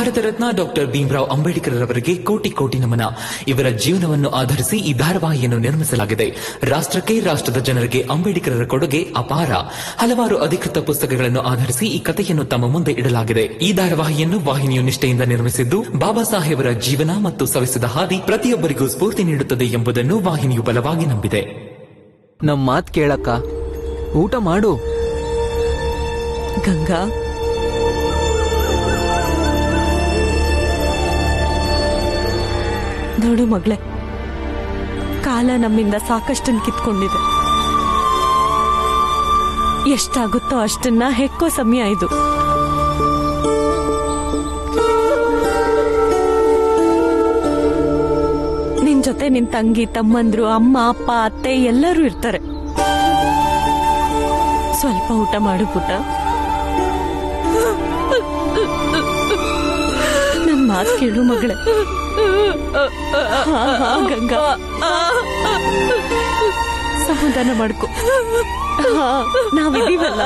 Bharat Ratna doctor Bhimrao Ambedkar ಅವರಿಗೆ ಕೋಟಿ ಕೋಟಿ ನಮನ. ಇವರ ಜೀವನವನ್ನು ಆಧರಿಸಿ ಈ ಧಾರಾವಾಹಿಯನ್ನು ನಿರ್ಮಿಸಲಾಗಿದೆ. ರಾಷ್ಟ್ರಕ್ಕೆ, ರಾಷ್ಟ್ರದ ಜನರಿಗೆ ಅಂಬೇಡ್ಕರರ ಕೊಡುಗೆ ಅಪಾರ. ಹಲವಾರು ಅಧಿಕೃತ ಪುಸ್ತಕಗಳನ್ನು ಆಧರಿಸಿ ಈ ಕಥೆಯನ್ನು ತಮ್ಮ ಮುಂದೆ ಇಡಲಾಗಿದೆ. ಈ ಧಾರಾವಾಹಿಯನ್ನು ವಾಹಿನಿಯು ನಿಷ್ಠೆಯಿಂದ ನಿರ್ಮಿಸಿದ್ದು, ಬಾಬಾ ಸಾಹೇಬರ ಜೀವನ ಮತ್ತು ಸವಿಸಿದ ಹಾದಿ ಪ್ರತಿಯೊಬ್ಬರಿಗೂ ಸ್ಫೂರ್ತಿ ನೀಡುತ್ತದೆ ಎಂಬುದನ್ನು ವಾಹಿನಿಯು ಬಲವಾಗಿ ನಂಬಿದೆ. ನಮ್ ಮಾತ್ ಕೇಳಕ್ಕ, ಊಟ ಮಾಡು. ಗಂಗಾ, ನೋಡು ಮಗಳೇ, ಕಾಲ ನಮ್ಮಿಂದ ಸಾಕಷ್ಟನ್ನು ಕಿತ್ಕೊಂಡಿದೆ. ಎಷ್ಟಾಗುತ್ತೋ ಅಷ್ಟನ್ನ ಹೆಕ್ಕೋ ಸಮಯ ಇದು. ನಿನ್ ಜೊತೆ ನಿನ್ ತಂಗಿ, ತಮ್ಮಂದ್ರು, ಅಮ್ಮ, ಅಪ್ಪ, ಅತ್ತೆ ಎಲ್ಲರೂ ಇರ್ತಾರೆ. ಸ್ವಲ್ಪ ಊಟ ಮಾಡು ಪುಟ್ಟ. ನನ್ ಮಾತು ಕೇಳು ಮಗಳೇ. ಗಂಗಾ, ಸಮಾಧಾನ ಮಾಡ್ಕೊ. ನಾವಿದೀವಲ್ಲ.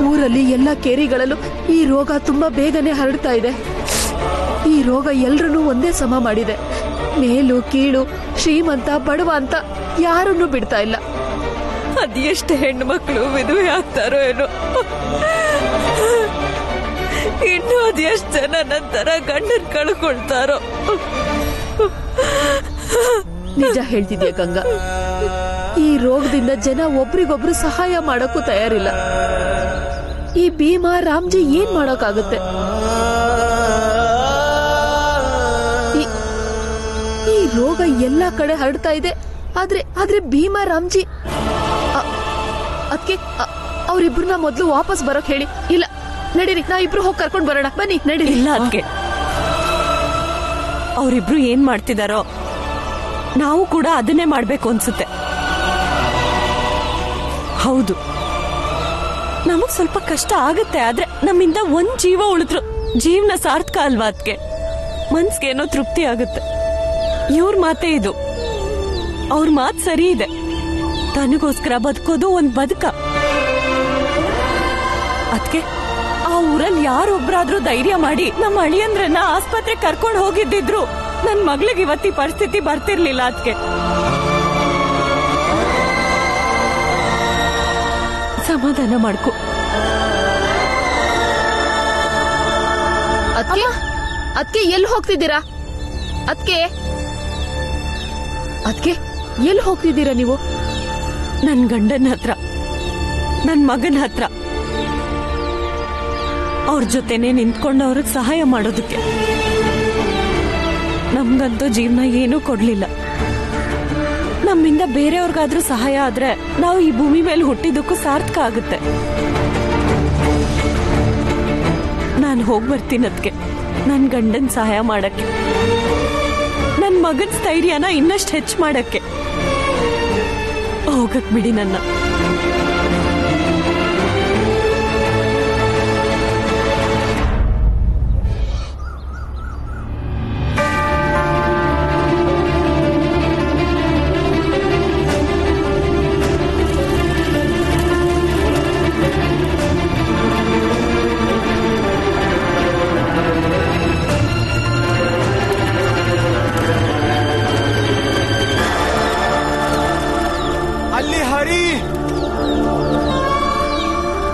ಊರಲ್ಲಿ ಎಲ್ಲ ಕೇರಿಗಳಲ್ಲೂ ಈ ರೋಗ ತುಂಬಾ ಬೇಗನೆ ಹರಡ್ತಾ ಇದೆ. ಈ ರೋಗ ಎಲ್ರನ್ನೂ ಒಂದೇ ಸಮ ಮಾಡಿದೆ. ಮೇಲು ಕೀಳು, ಶ್ರೀಮಂತ ಬಡವ ಅಂತ ಯಾರನ್ನೂ ಬಿಡ್ತಾ ಇಲ್ಲ. ಅದೆಷ್ಟು ಹೆಣ್ಣು ಮಕ್ಕಳು ವಿಧವೆ ಆಗ್ತಾರೋ ಏನೋ. ಇನ್ನು ಅದೆಷ್ಟು ಜನ ನಂತರ ಗಂಡನ್ ಕಳ್ಕೊಳ್ತಾರೋ. ನಿಜ ಹೇಳ್ತಿದ್ಯಾ ಗಂಗಾ. ಈ ರೋಗದಿಂದ ಜನ ಒಬ್ರಿಗೊಬ್ರು ಸಹಾಯ ಮಾಡಕ್ಕೂ ತಯಾರಿಲ್ಲ. ಈ ಭೀಮಾ, ರಾಮ್ಜಿ ಏನ್ ಮಾಡೋಕ್ಕಾಗುತ್ತೆ? ಈ ರೋಗ ಎಲ್ಲಾ ಕಡೆ ಹರಡ್ತಾ ಇದೆ. ಆದ್ರೆ ಭೀಮಾ, ರಾಮ್ಜಿ ಅದಕ್ಕೆ ಅವ್ರಿಬ್ರನ್ನ ಮೊದ್ಲು ವಾಪಸ್ ಬರೋಕ್ ಹೇಳಿ. ಇಲ್ಲ ನಡೀರಿ, ನಾ ಇಬ್ರು ಹೋಗಿ ಕರ್ಕೊಂಡ್ ಬರೋಣ. ಬನ್ನಿ ನಡೀರಿ. ಇಲ್ಲ, ಅದಕ್ಕೆ ಅವರಿಬ್ರು ಏನ್ ಮಾಡ್ತಿದಾರೋ ನಾವು ಕೂಡ ಅದನ್ನೇ ಮಾಡ್ಬೇಕು ಅನ್ಸುತ್ತೆ. ಹೌದು, ನಮಗ್ ಸ್ವಲ್ಪ ಕಷ್ಟ ಆಗುತ್ತೆ. ಆದ್ರೆ ನಮ್ಮಿಂದ ಒಂದ್ ಜೀವ ಉಳಿದ್ರು ಜೀವನ ಸಾರ್ಥಕ ಅಲ್ವಾ? ಅದಕ್ಕೆ ಮನ್ಸ್ಗೇನೋ ತೃಪ್ತಿ ಆಗುತ್ತೆ. ಇವ್ರ ಮಾತೇ ಇದು. ಅವ್ರ ಮಾತ್ ಸರಿ ಇದೆ. ತನಗೋಸ್ಕರ ಬದುಕೋದು ಒಂದ್ ಬದುಕ. ಅದಕ್ಕೆ ಆ ಊರಲ್ಲಿ ಯಾರೊಬ್ರಾದ್ರೂ ಧೈರ್ಯ ಮಾಡಿ ನಮ್ಮ ಅಳಿಯಂದ್ರನ್ನ ಆಸ್ಪತ್ರೆ ಕರ್ಕೊಂಡು ಹೋಗಿದ್ದಿದ್ರು ನನ್ ಮಗಳಿಗೆ ಇವತ್ತಿ ಪರಿಸ್ಥಿತಿ ಬರ್ತಿರ್ಲಿಲ್ಲ. ಅದಕ್ಕೆ ಸಮಾಧಾನ ಮಾಡ್ಕೊ. ಅದಕ್ಕೆ ಎಲ್ಲಿ ಹೋಗ್ತಿದ್ದೀರಾ? ಅದಕ್ಕೆ ಎಲ್ಲಿ ಹೋಗ್ತಿದ್ದೀರಾ ನೀವು? ನನ್ ಗಂಡನ ಹತ್ರ, ನನ್ ಮಗನ ಹತ್ರ. ಅವ್ರ ಜೊತೆನೆ ನಿಂತ್ಕೊಂಡು ಅವ್ರಿಗೆ ಸಹಾಯ ಮಾಡೋದಕ್ಕೆ. ನಮ್ಗಂತೂ ಜೀವನ ಏನೂ ಕೊಡ್ಲಿಲ್ಲ. ನಮ್ಮಿಂದ ಬೇರೆಯವ್ರಿಗಾದ್ರೂ ಸಹಾಯ ಆದ್ರೆ ನಾವು ಈ ಭೂಮಿ ಮೇಲೆ ಹುಟ್ಟಿದ್ದಕ್ಕೂ ಸಾರ್ಥಕ ಆಗುತ್ತೆ. ನಾನು ಹೋಗಿ ಬರ್ತೀನಿ. ಅದಕ್ಕೆ ನನ್ ಗಂಡನ್ ಸಹಾಯ ಮಾಡಕ್ಕೆ, ನನ್ ಮಗನ್ ಸ್ಥೈರ್ಯನ ಇನ್ನಷ್ಟು ಹೆಚ್ಚು ಮಾಡಕ್ಕೆ. ಹೋಗಕ್ ಬಿಡಿ ನನ್ನ.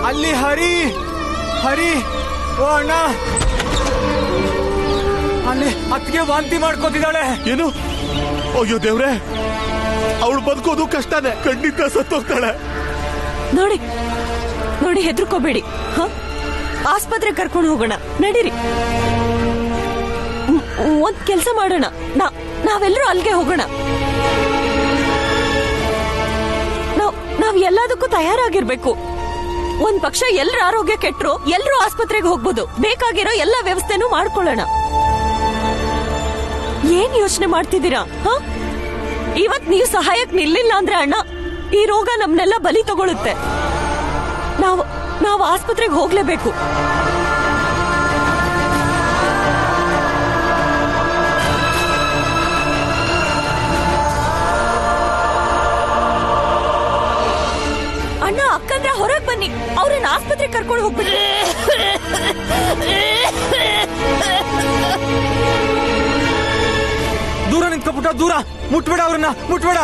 ಅಲ್ಲಿ ಹರಿ ಹರಿ ಓ ಅಣ್ಣ, ಅಲ್ಲಿ ಅತ್ತಿಗೆ ವಾಂತಿ ಮಾಡ್ಕೋತಿದ್ದಾಳೆ. ಏನು? ಅಯ್ಯೋ ದೇವ್ರೆ, ಅವಳು ಬದುಕೋದು ಕಷ್ಟನೇ. ಖಂಡಿತ ಸತ್ತೋಗ್ತಾಳೆ. ನೋಡಿ ನೋಡಿ, ಹೆದರ್ಕೋಬೇಡಿ. ಆಸ್ಪತ್ರೆ ಕರ್ಕೊಂಡು ಹೋಗೋಣ, ನಡೀರಿ. ಒಂದ್ ಕೆಲ್ಸ ಮಾಡೋಣ, ನಾವೆಲ್ಲರೂ ಅಲ್ಲಿಗೆ ಹೋಗೋಣ. ನಾವ್ ಎಲ್ಲದಕ್ಕೂ ತಯಾರಾಗಿರ್ಬೇಕು. ಒಂದ್ ಪಕ್ಷ ಎಲ್ಲರ ಆರೋಗ್ಯ ಕೆಟ್ಟರು ಎಲ್ಲರೂ ಆಸ್ಪತ್ರೆಗೆ ಹೋಗ್ಬೋದು. ಬೇಕಾಗಿರೋ ಎಲ್ಲ ವ್ಯವಸ್ಥೆನೂ ಮಾಡ್ಕೊಳ್ಳೋಣ. ಏನ್ ಯೋಚನೆ ಮಾಡ್ತಿದ್ದೀರಾ? ಇವತ್ ನೀವು ಸಹಾಯಕ್ ನಿಲ್ಲಿಲ್ಲ ಅಂದ್ರೆ ಅಣ್ಣ, ಈ ರೋಗ ನಮ್ನೆಲ್ಲ ಬಲಿ ತಗೊಳುತ್ತೆ. ನಾವು ಆಸ್ಪತ್ರೆಗೆ ಹೋಗ್ಲೇಬೇಕು. ಅಕ್ಕಂದ್ರ ಹೊರಗ್ ಬನ್ನಿ, ಅವ್ರನ್ನ ಆಸ್ಪತ್ರೆ ಕರ್ಕೊಂಡು ಹೋಗ್ಬಿಡಿ. ದೂರ ನಿಂತ್ಕೊಬಿಟ್ಟ, ದೂರ ಮುಟ್ಬೇಡ, ಅವ್ರನ್ನ ಮುಟ್ಬೇಡ.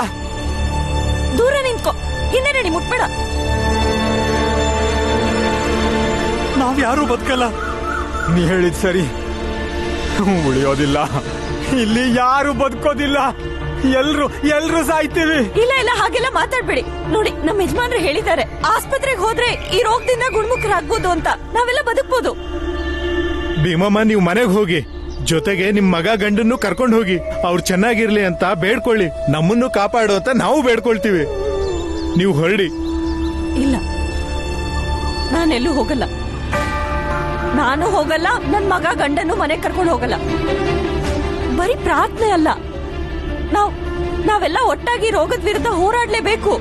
ದೂರ ನಿಂತ್ಕೋ, ಹಿಂದೆ ನಡಿ, ಮುಟ್ಬೇಡ. ನಾವ್ಯಾರೂ ಬದುಕಲ್ಲ. ನೀ ಹೇಳಿದ್ ಸರಿ, ಉಳಿಯೋದಿಲ್ಲ. ಇಲ್ಲಿ ಯಾರು ಬದುಕೋದಿಲ್ಲ, ಎಲ್ರು ಸಾಯ್ತೀವಿ. ಇಲ್ಲ ಇಲ್ಲ, ಹಾಗೆಲ್ಲ ಮಾತಾಡ್ಬೇಡಿ. ನೋಡಿ, ನಮ್ಮ ಯಜಮಾನ್ರು ಹೇಳಿದ್ದಾರೆ, ಆಸ್ಪತ್ರೆಗೆ ಹೋದ್ರೆ ಈ ರೋಗದಿಂದ ಗುಣಮುಖರಾಗ್ಬೋದು ಅಂತ, ನಾವೆಲ್ಲ ಬದುಕ್ಬೋದು. ಭೀಮಮ್ಮ, ನೀವು ಮನೆಗೆ ಹೋಗಿ, ಜೊತೆಗೆ ನಿಮ್ ಮಗ ಗಂಡನ್ನು ಕರ್ಕೊಂಡು ಹೋಗಿ. ಅವ್ರು ಚೆನ್ನಾಗಿರ್ಲಿ ಅಂತ ಬೇಡ್ಕೊಳ್ಳಿ. ನಮ್ಮನ್ನು ಕಾಪಾಡು ಅಂತ ನಾವು ಬೇಡ್ಕೊಳ್ತೀವಿ. ನೀವು ಹೊರಡಿ. ಇಲ್ಲ, ನಾನೆಲ್ಲೂ ಹೋಗಲ್ಲ. ನಾನು ಹೋಗಲ್ಲ, ನನ್ ಮಗ ಗಂಡನ್ನು ಮನೆಗೆ ಕರ್ಕೊಂಡು ಹೋಗಲ್ಲ. ಬರೀ ಪ್ರಾರ್ಥನೆ ಅಲ್ಲ, ನಾವೆಲ್ಲ ಒಟ್ಟಾಗಿ ರೋಗದ ವಿರುದ್ಧ ಹೋರಾಡ್ಲೇಬೇಕು.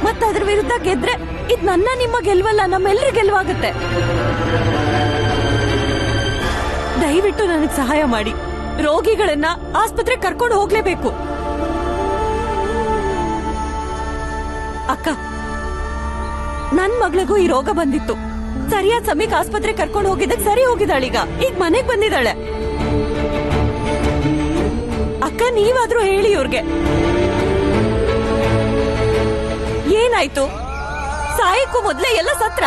ಮತ್ತದ್ರ ವಿರುದ್ಧ ಗೆದ್ರೆ ಇದ್ ನನ್ನ ನಿಮ್ಮ ಗೆಲ್ವಲ್ಲ, ನಮ್ಮೆಲ್ಲರ ಗೆಲುವಾಗುತ್ತೆ. ದಯವಿಟ್ಟು ನನಗೆ ಸಹಾಯ ಮಾಡಿ. ರೋಗಿಗಳನ್ನ ಆಸ್ಪತ್ರೆಗೆ ಕರ್ಕೊಂಡು ಹೋಗ್ಲೇಬೇಕು. ಅಕ್ಕ, ನನ್ ಮಗಳಿಗೂ ಈ ರೋಗ ಬಂದಿತ್ತು. ಸರಿಯಾದ ಸಮಯಕ್ಕೆ ಆಸ್ಪತ್ರೆ ಕರ್ಕೊಂಡು ಹೋಗಿದ್ದಕ್ಕೆ ಸರಿ ಹೋಗಿದ್ದಾಳೀಗ. ಈಗ ಮನೆಗ್ ಬಂದಿದ್ದಾಳೆ. ಅಕ್ಕ, ನೀವಾದ್ರೂ ಹೇಳಿ ಇವ್ರಿಗೆ. ಏನಾಯ್ತು? ಸಾಯಕ್ಕೂ ಮೊದ್ಲೇ ಎಲ್ಲ ಸತ್ರ?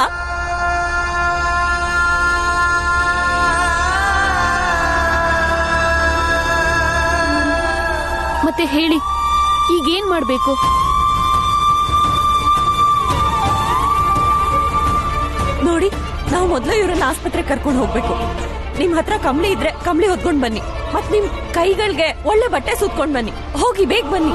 ಮತ್ತೆ ಹೇಳಿ, ಈಗೇನ್ ಮಾಡ್ಬೇಕು? ನೋಡಿ, ನಾವು ಮೊದ್ಲು ಇವ್ರನ್ನ ಆಸ್ಪತ್ರೆ ಕರ್ಕೊಂಡು ಹೋಗ್ಬೇಕು. ನಿಮ್ ಹತ್ರ ಕಂಬಳಿ ಇದ್ರೆ ಕಂಬಳಿ ಹೊತ್ಕೊಂಡ್ ಬನ್ನಿ. ಮತ್ ನಿಮ್ ಕೈಗಳಿಗೆ ಒಳ್ಳೆ ಬಟ್ಟೆ ಸುತ್ಕೊಂಡ್ ಬನ್ನಿ. ಹೋಗಿ, ಬೇಗ ಬನ್ನಿ.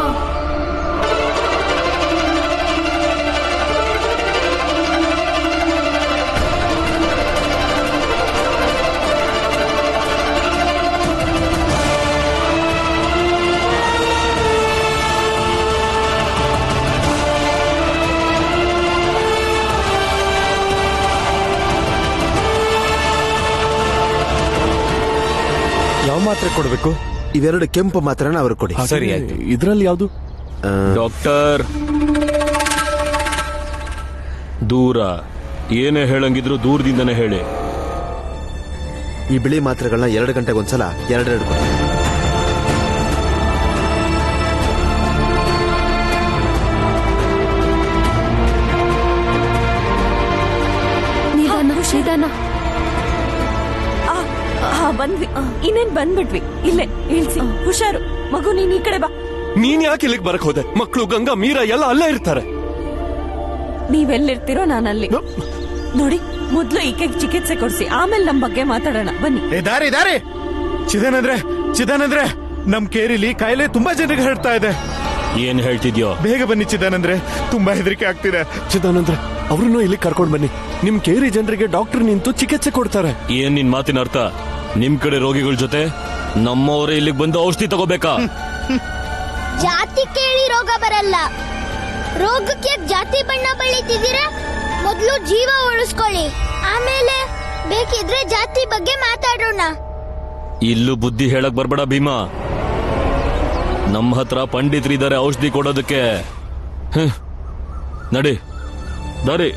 ಯಾವ ಮಾತ್ರೆ ಕೊಡ್ಬೇಕು? ಇವೆರಡು ಕೆಂಪು ಮಾತ್ರನ ಅವ್ರು ಕೊಡಿ. ಸರಿ ಆಯ್ತು. ಇದ್ರಲ್ಲಿ ಯಾವುದು? ಡಾಕ್ಟರ್, ದೂರ ಏನೇ ಹೇಳಂಗಿದ್ರು ದೂರದಿಂದನೇ ಹೇಳಿ. ಈ ಬಿಳಿ ಮಾತ್ರೆಗಳನ್ನ 2 ಗಂಟೆಗೊಂದ್ಸಲ 2 ಕೊಡಿ. ನಿಧಾನ. ಬಂದ್ವಿ, ಇನ್ನೇನ್ ಬಂದ್ಬಿಟ್ವಿ. ಇಲ್ಲೇ ಇಳ್ಸಿ. ಹುಷಾರು ಮಗು, ನೀನ್ ಈ ಕಡೆ ಬಾ. ನೀನ್ ಯಾಕೆ ಇಲ್ಲಿಗೆ ಬರಕ್ ಹೋದೆ? ಮಕ್ಕಳು, ಗಂಗಾ, ಮೀರಾ ಎಲ್ಲ ಅಲ್ಲೇ ಇರ್ತಾರೆ. ನೀವೆಲ್ಲಿರ್ತೀರೋ ನಾನಲ್ಲಿ. ನೋಡಿ, ಮೊದ್ಲು ಈಕೆಗೆ ಚಿಕಿತ್ಸೆ ಕೊಡ್ಸಿ, ಆಮೇಲೆ ನಮ್ ಬಗ್ಗೆ ಮಾತಾಡೋಣ. ಬನ್ನಿ. ದಾರಿ ಚಿದಾನಂದ್ರೆ, ನಮ್ ಕೇರಿಲಿ ಕಾಯಿಲೆ ತುಂಬಾ ಜನರಿಗೆ ಹರಡ್ತಾ ಇದೆ. ಏನ್ ಹೇಳ್ತಿದ್ಯೋ? ಬೇಗ ಬನ್ನಿ ಚಿದಾನಂದ್ರೆ, ತುಂಬಾ ಹೆದರಿಕೆ ಆಗ್ತಿದೆ. ಚಿದಾನಂದ್ರೆ, ಅವ್ರನ್ನು ಇಲ್ಲಿ ಕರ್ಕೊಂಡ್ ಬನ್ನಿ. ನಿಮ್ ಕೇರಿ ಜನರಿಗೆ ಡಾಕ್ಟರ್ ನಿಂತು ಚಿಕಿತ್ಸೆ ಕೊಡ್ತಾರೆ. ಏನ್ ನಿನ್ ಮಾತಿನ ಅರ್ಥ? ನಿಮ್ ಕಡೆ ರೋಗಿಗಳ ಜೊತೆ ನಮ್ಮವರೇ ಇಲ್ಲಿಗೆ ಬಂದು ಔಷಧಿ ತಗೋಬೇಕಾ? ಜಾತಿ ಕೇಳಿ ರೋಗ ಬರಲ್ಲ. ರೋಗಕ್ಕೆ ಜಾತಿ ಬಣ್ಣ ಬಳಿತಿದ್ದೀರಾ? ಮೊದಲು ಜೀವ ಉಳಿಸ್ಕೊಳ್ಳಿ, ಆಮೇಲೆ ಬೇಕಿದ್ರೆ ಜಾತಿ ಬಗ್ಗೆ ಮಾತಾಡೋಣ. ಇಲ್ಲೂ ಬುದ್ಧಿ ಹೇಳಕ್ ಬರ್ಬೇಡ ಭೀಮಾ. ನಮ್ಮ ಹತ್ರ ಪಂಡಿತರಿದ್ದಾರೆ ಔಷಧಿ ಕೊಡೋದಕ್ಕೆ. ನಡಿ, ದಾರಿ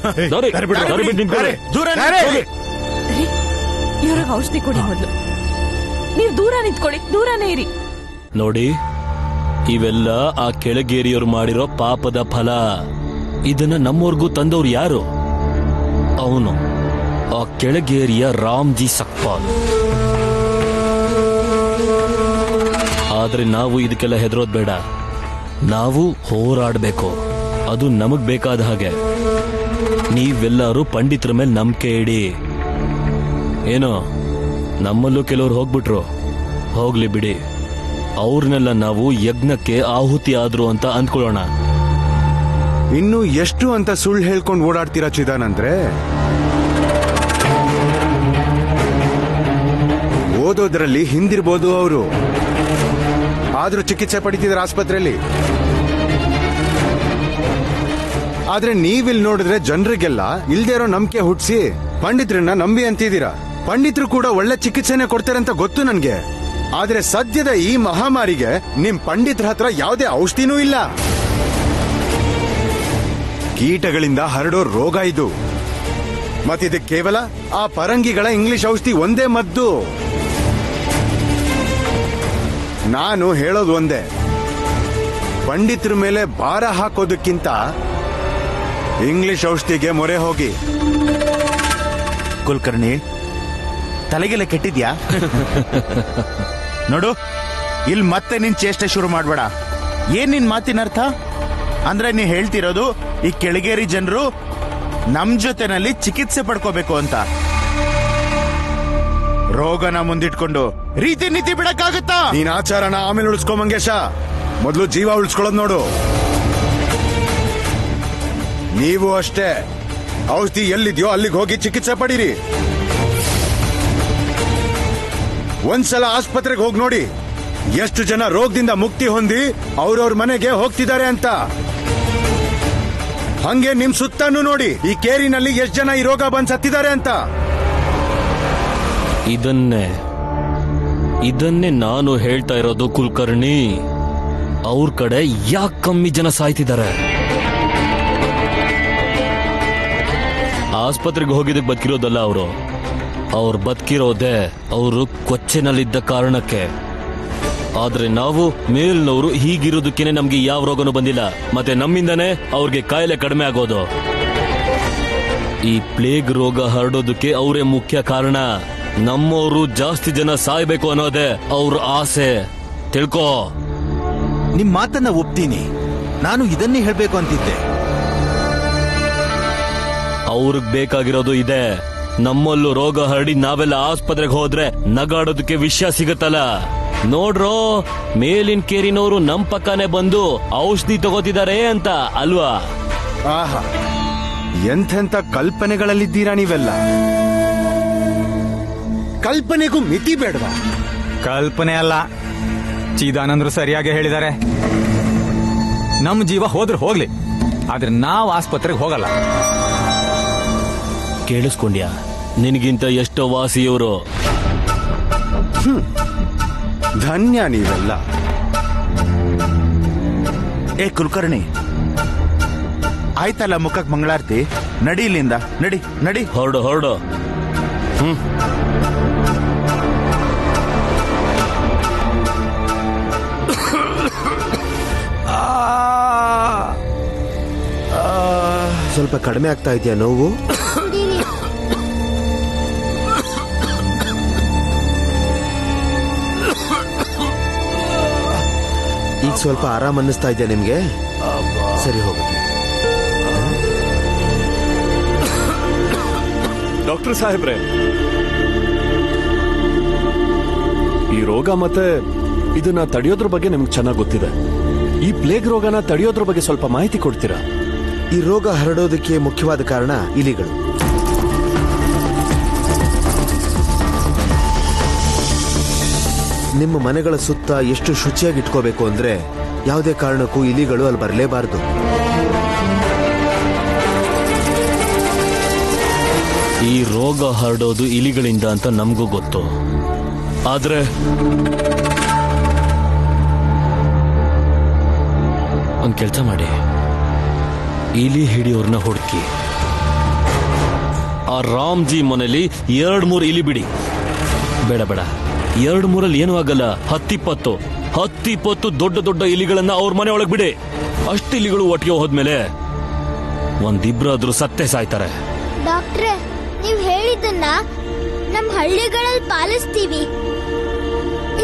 ಬಿಟ್ಟು ನಿಂತ್ಕೊಳ್ಳಿ. ಇವ್ರಿಗೆ ಔಷಧಿ ಕೊಡಿ ಮೊದ್ಲು. ನೀವು ದೂರ ನಿಂತ್ಕೊಳ್ಳಿ, ದೂರನೇ ಇರಿ. ನೋಡಿ, ಇವೆಲ್ಲ ಆ ಕೆಳಗೇರಿಯವರು ಮಾಡಿರೋ ಪಾಪದ ಫಲ. ಇದನ್ನ ನಮ್ಮವರ್ಗೂ ತಂದವ್ರು ಯಾರು? ಅವನು ಆ ಕೆಳಗೇರಿಯ ರಾಮ್ಜಿ ಸಕ್ಪಾಲ್. ಆದ್ರೆ ನಾವು ಇದಕ್ಕೆಲ್ಲ ಹೆದರೋದ್ ಬೇಡ. ನಾವು ಹೋರಾಡ್ಬೇಕು. ಅದು ನಮಗ್ ಬೇಕಾದ ಹಾಗೆ. ನೀವೆಲ್ಲರೂ ಪಂಡಿತರ ಮೇಲೆ ನಂಬಿಕೆ ಇಡಿ. ಏನೋ, ನಮ್ಮಲ್ಲೂ ಕೆಲವರು ಹೋಗ್ಬಿಟ್ರು, ಹೋಗ್ಲಿ ಬಿಡಿ. ಅವ್ರನ್ನೆಲ್ಲ ನಾವು ಯಜ್ಞಕ್ಕೆ ಆಹುತಿ ಆದ್ರು ಅಂತ ಅಂದ್ಕೊಳ್ಳೋಣ. ಇನ್ನು ಎಷ್ಟು ಅಂತ ಸುಳ್ಳು ಹೇಳ್ಕೊಂಡು ಓಡಾಡ್ತೀರಾ ಚಿದಾನಂದ್ರೆ? ಓದೋದ್ರಲ್ಲಿ ಹಿಂದಿರ್ಬೋದು ಅವರು, ಆದ್ರೂ ಚಿಕಿತ್ಸೆ ಪಡಿತಿದ್ದಾರೆ ಆಸ್ಪತ್ರೆಯಲ್ಲಿ. ಆದ್ರೆ ನೀವಿಲ್ ನೋಡಿದ್ರೆ ಜನರಿಗೆಲ್ಲ ಇಲ್ದೇ ಇರೋ ನಂಬಿಕೆ ಹುಟ್ಟಿಸಿ ಪಂಡಿತರನ್ನ ನಂಬಿ ಅಂತಿದ್ದೀರಾ. ಪಂಡಿತರು ಕೂಡ ಒಳ್ಳೆ ಚಿಕಿತ್ಸೆನೆ ಕೊಡ್ತಾರೆ ಅಂತ ಗೊತ್ತು ನನ್ಗೆ. ಆದ್ರೆ ಸದ್ಯದ ಈ ಮಹಾಮಾರಿಗೆ ನಿಮ್ ಪಂಡಿತರ ಹತ್ರ ಯಾವುದೇ ಔಷಧಿನೂ ಇಲ್ಲ. ಕೀಟಗಳಿಂದ ಹರಡೋ ರೋಗ ಇದು. ಮತ್ತಿದು ಕೇವಲ ಆ ಪರಂಗಿಗಳ ಇಂಗ್ಲಿಷ್ ಔಷಧಿ ಒಂದೇ ಮದ್ದು. ನಾನು ಹೇಳೋದು ಒಂದೇ, ಪಂಡಿತರ ಮೇಲೆ ಭಾರ ಹಾಕೋದಕ್ಕಿಂತ ಇಂಗ್ಲಿಷ್ ಔಷಧಿಗೆ ಮೊರೆ ಹೋಗಿ. ಕುಲಕರ್ಣಿ, ತಲೆಗೆಲ್ಲ ಕೆಟ್ಟಿದ್ಯಾ? ನೋಡು, ಇಲ್ಲಿ ಮತ್ತೆ ನಿನ್ ಚೇಷ್ಟೆ ಶುರು ಮಾಡ್ಬೇಡ. ಏನ್ ನಿನ್ ಮಾತಿನ ಅರ್ಥ? ಅಂದ್ರೆ ನೀ ಹೇಳ್ತಿರೋದು ಈ ಕೆಳಗೇರಿ ಜನರು ನಮ್ ಜೊತೆನಲ್ಲಿ ಚಿಕಿತ್ಸೆ ಪಡ್ಕೋಬೇಕು ಅಂತ. ರೋಗನ ಮುಂದಿಟ್ಕೊಂಡು ರೀತಿ ನೀತಿ ಬಿಡಕ್ಕಾಗುತ್ತಾ? ನೀನ್ ಆಚಾರನ ಆಮೇಲೆ ಉಳಿಸ್ಕೊ ಮಂಗೇಶ, ಮೊದಲು ಜೀವ ಉಳಿಸ್ಕೊಳ್ಳೋದು ನೋಡು. ನೀವು ಅಷ್ಟೇ, ಔಷಧಿ ಎಲ್ಲಿದ್ಯೋ ಅಲ್ಲಿಗೆ ಹೋಗಿ ಚಿಕಿತ್ಸೆ ಪಡೀರಿ. ಒಂದ್ಸಲ ಆಸ್ಪತ್ರೆಗೆ ಹೋಗಿ ನೋಡಿ ಎಷ್ಟು ಜನ ರೋಗದಿಂದ ಮುಕ್ತಿ ಹೊಂದಿ ಅವ್ರವ್ರ ಮನೆಗೆ ಹೋಗ್ತಿದ್ದಾರೆ ಅಂತ. ಹಂಗೆ ನಿಮ್ ಸುತ್ತನೂ ನೋಡಿ ಈ ಕೇರಿನಲ್ಲಿ ಎಷ್ಟು ಜನ ಈ ರೋಗ ಬಂದ್ ಸತ್ತಿದ್ದಾರೆ ಅಂತ. ಇದನ್ನೇ ನಾನು ಹೇಳ್ತಾ ಇರೋದು ಕುಲಕರ್ಣಿ. ಅವ್ರ ಕಡೆ ಯಾಕೆ ಕಮ್ಮಿ ಜನ ಸಾಯ್ತಿದ್ದಾರೆ? ಆಸ್ಪತ್ರೆಗೆ ಹೋಗಿದ್ದಕ್ಕೆ ಬದುಕಿರೋದಲ್ಲ ಅವ್ರು ಬದುಕಿರೋದೆ ಅವರು ಕೊಚ್ಚೆನಲ್ಲಿದ್ದ ಕಾರಣಕ್ಕೆ. ಆದ್ರೆ ನಾವು ಮೇಲ್ನವರು ಹೀಗಿರೋದಕ್ಕೇನೆ ನಮ್ಗೆ ಯಾವ ರೋಗನೂ ಬಂದಿಲ್ಲ, ಮತ್ತೆ ನಮ್ಮಿಂದನೇ ಅವ್ರಿಗೆ ಕಾಯಿಲೆ ಕಡಿಮೆ ಆಗೋದು. ಈ ಪ್ಲೇಗ್ ರೋಗ ಹರಡೋದಕ್ಕೆ ಅವರೇ ಮುಖ್ಯ ಕಾರಣ. ನಮ್ಮವರು ಜಾಸ್ತಿ ಜನ ಸಾಯ್ಬೇಕು ಅನ್ನೋದೇ ಅವ್ರ ಆಸೆ, ತಿಳ್ಕೋ. ನಿಮ್ ಮಾತನ್ನ ಒಪ್ತೀನಿ, ನಾನು ಇದನ್ನೇ ಹೇಳ್ಬೇಕು ಅಂತಿದ್ದೆ. ಅವ್ರಿಗೆ ಬೇಕಾಗಿರೋದು ಇದೆ. ನಮ್ಮಲ್ಲೂ ರೋಗ ಹರಡಿ ನಾವೆಲ್ಲ ಆಸ್ಪತ್ರೆಗೆ ಹೋದ್ರೆ ನಗಾಡೋದಕ್ಕೆ ವಿಷಯ ಸಿಗತ್ತಲ್ಲ. ನೋಡ್ರೋ, ಮೇಲಿನ ಕೇರಿನವರು ನಮ್ ಪಕ್ಕನೆ ಬಂದು ಔಷಧಿ ತಗೋತಿದ್ದಾರೆ ಅಂತ ಅಲ್ವಾ? ಆಹಾ, ಎಂಥೆಂಥ ಕಲ್ಪನೆಗಳಲ್ಲಿದ್ದೀರಾ ನೀವೆಲ್ಲ. ಕಲ್ಪನೆಗೂ ಮಿತಿ ಬೇಡವಾ? ಕಲ್ಪನೆ ಅಲ್ಲ, ಚಿದಾನಂದ್ರು ಸರಿಯಾಗಿ ಹೇಳಿದ್ದಾರೆ. ನಮ್ ಜೀವ ಹೋದ್ರೆ ಹೋಗ್ಲಿ, ಆದ್ರೆ ನಾವು ಆಸ್ಪತ್ರೆಗೆ ಹೋಗಲ್ಲ. ಕೇಳಿಸ್ಕೊಂಡ್ಯಾ? ನಿನಗಿಂತ ಎಷ್ಟೋ ವಾಸಿಯವರು. ಧನ್ಯ ನೀವೆಲ್ಲ. ಏ ಕುಲಕರ್ಣಿ, ಆಯ್ತಲ್ಲ ಮುಖಕ್ ಮಂಗಳಾರತಿ, ನಡಿ ಇಲ್ಲಿಂದ, ನಡಿ ನಡಿ. ಹೊರಡು. ಸ್ವಲ್ಪ ಕಡಿಮೆ ಆಗ್ತಾ ಇದೆಯಾ ನೋವು? ಈಗ ಸ್ವಲ್ಪ ಆರಾಮ್ ಅನ್ನಿಸ್ತಾ ಇದೆಯಾ ನಿಮ್ಗೆ? ಸರಿ, ಹೋಗುತ್ತೆ. ಡಾಕ್ಟರ್ ಸಾಹೇಬ್ರೆ, ಈ ರೋಗ ಮತ್ತೆ ಇದನ್ನ ತಡೆಯೋದ್ರ ಬಗ್ಗೆ ನಿಮ್ಗೆ ಚೆನ್ನಾಗಿ ಗೊತ್ತಿದೆ. ಈ ಪ್ಲೇಗ್ ರೋಗನ ತಡೆಯೋದ್ರ ಬಗ್ಗೆ ಸ್ವಲ್ಪ ಮಾಹಿತಿ ಕೊಡ್ತೀರಾ? ಈ ರೋಗ ಹರಡೋದಕ್ಕೆ ಮುಖ್ಯವಾದ ಕಾರಣ ಇಲಿಗಳು. ನಿಮ್ಮ ಮನೆಗಳ ಸುತ್ತ ಎಷ್ಟು ಶುಚಿಯಾಗಿ ಇಟ್ಕೋಬೇಕು ಅಂದ್ರೆ ಯಾವುದೇ ಕಾರಣಕ್ಕೂ ಇಲಿಗಳು ಅಲ್ಲಿ ಬರಲೇಬಾರದು. ಈ ರೋಗ ಹರಡೋದು ಇಲಿಗಳಿಂದ ಅಂತ ನಮಗೂ ಗೊತ್ತು. ಆದ್ರೆ ಒಂದ್ ಕೆಲಸ ಮಾಡಿ, ಇಲಿ ಹಿಡಿಯೋರ್ನ ಹುಡುಕಿ ಆ ರಾಮ್ಜಿ ಮನೇಲಿ 2-3 ಇಲಿ ಬಿಡಿ. ಬೇಡ 2-3 ಏನೂ ಆಗಲ್ಲ. 10-20 ದೊಡ್ಡ ಇಲಿಗಳನ್ನ ಅವ್ರ ಮನೆ ಒಳಗ್ ಬಿಡಿ. ಅಷ್ಟು ಇಲಿಗಳು ಒಟ್ಟಿಗೆ ಹೋದ್ಮೇಲೆ ಒಂದಿಬ್ರಾದ್ರೂ ಸತ್ತೇ ಸಾಯ್ತಾರೆ. ಡಾಕ್ಟ್ರೆ, ನೀವ್ ಹೇಳಿದ್ದನ್ನ ನಮ್ ಹಳ್ಳಿಗಳಲ್ಲಿ ಪಾಲಿಸ್ತೀವಿ.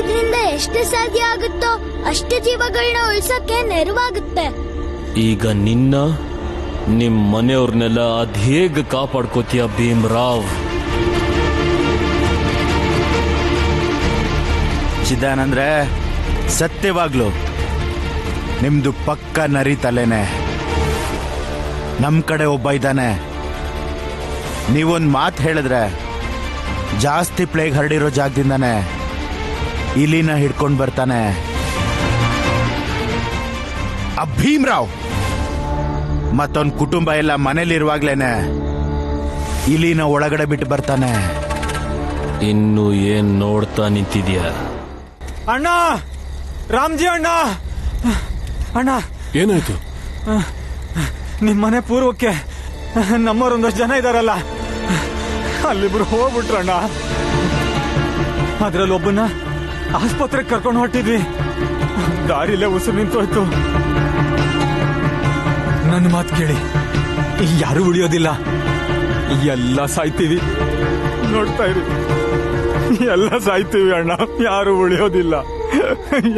ಇದರಿಂದ ಎಷ್ಟು ಸಾಧ್ಯ ಆಗುತ್ತೋ ಅಷ್ಟು ಜೀವಗಳನ್ನ ಉಳಿಸಕ್ಕೆ ನೆರವಾಗುತ್ತೆ. ಈಗ ನಿಮ್ ಮನೆಯವ್ರನ್ನೆಲ್ಲ ಅದ್ ಹೇಗ್ ಕಾಪಾಡ್ಕೋತೀಯ ಭೀಮ್ರಾವ್? ಚಿದಾನಂದ್ರೆ, ಸತ್ಯವಾಗ್ಲು ನಿಮ್ದು ಪಕ್ಕ ನರಿ ತಲೆನೆ. ನಮ್ ಕಡೆ ಒಬ್ಬ ಇದ್ದಾನೆ, ನೀವೊಂದ್ ಮಾತು ಹೇಳಿದ್ರೆ ಜಾಸ್ತಿ ಪ್ಲೇಗ್ ಹರಡಿರೋ ಜಾಗದಿಂದಾನೆ ಇಲಿನ ಹಿಡ್ಕೊಂಡ್ ಬರ್ತಾನೆ. ಆ ಭೀಮ್ರಾವ್ ಮತ್ತೊಂದ್ ಕುಟುಂಬ ಎಲ್ಲ ಮನೇಲಿರುವಾಗ್ಲೇನೆ ಇಲಿನ ಒಳಗಡೆ ಬಿಟ್ಟು ಬರ್ತಾನೆ. ಇನ್ನು ಏನ್ ನೋಡ್ತಾ ನಿಂತಿದ್ಯ? ಅಣ್ಣ, ರಾಮ್ಜಿ ಅಣ್ಣ, ಅಣ್ಣ ಏನಾಯ್ತು? ನಿಮ್ಮನೆ ಪೂರ್ವಕ್ಕೆ ನಮ್ಮವರೊಂದಷ್ಟು ಜನ ಇದಾರಲ್ಲ, ಅಲ್ಲಿಬ್ರು ಹೋಗ್ಬಿಟ್ರಣ್ಣ. ಅದ್ರಲ್ಲಿ ಒಬ್ಬನ ಆಸ್ಪತ್ರೆಗೆ ಕರ್ಕೊಂಡು ಹೊರಟಿದ್ವಿ. ದಾರಿಲೇ ಉಸಿರು ನಿಂತೋಯ್ತು. ನನ್ನ ಮಾತು ಕೇಳಿ, ಯಾರು ಉಳಿಯೋದಿಲ್ಲ, ಎಲ್ಲ ಸಾಯ್ತೀವಿ. ನೋಡ್ತಾ ಇರಿ, ಎಲ್ಲ ಸಾಯ್ತೀವಿ ಅಣ್ಣ, ಯಾರು ಉಳಿಯೋದಿಲ್ಲ,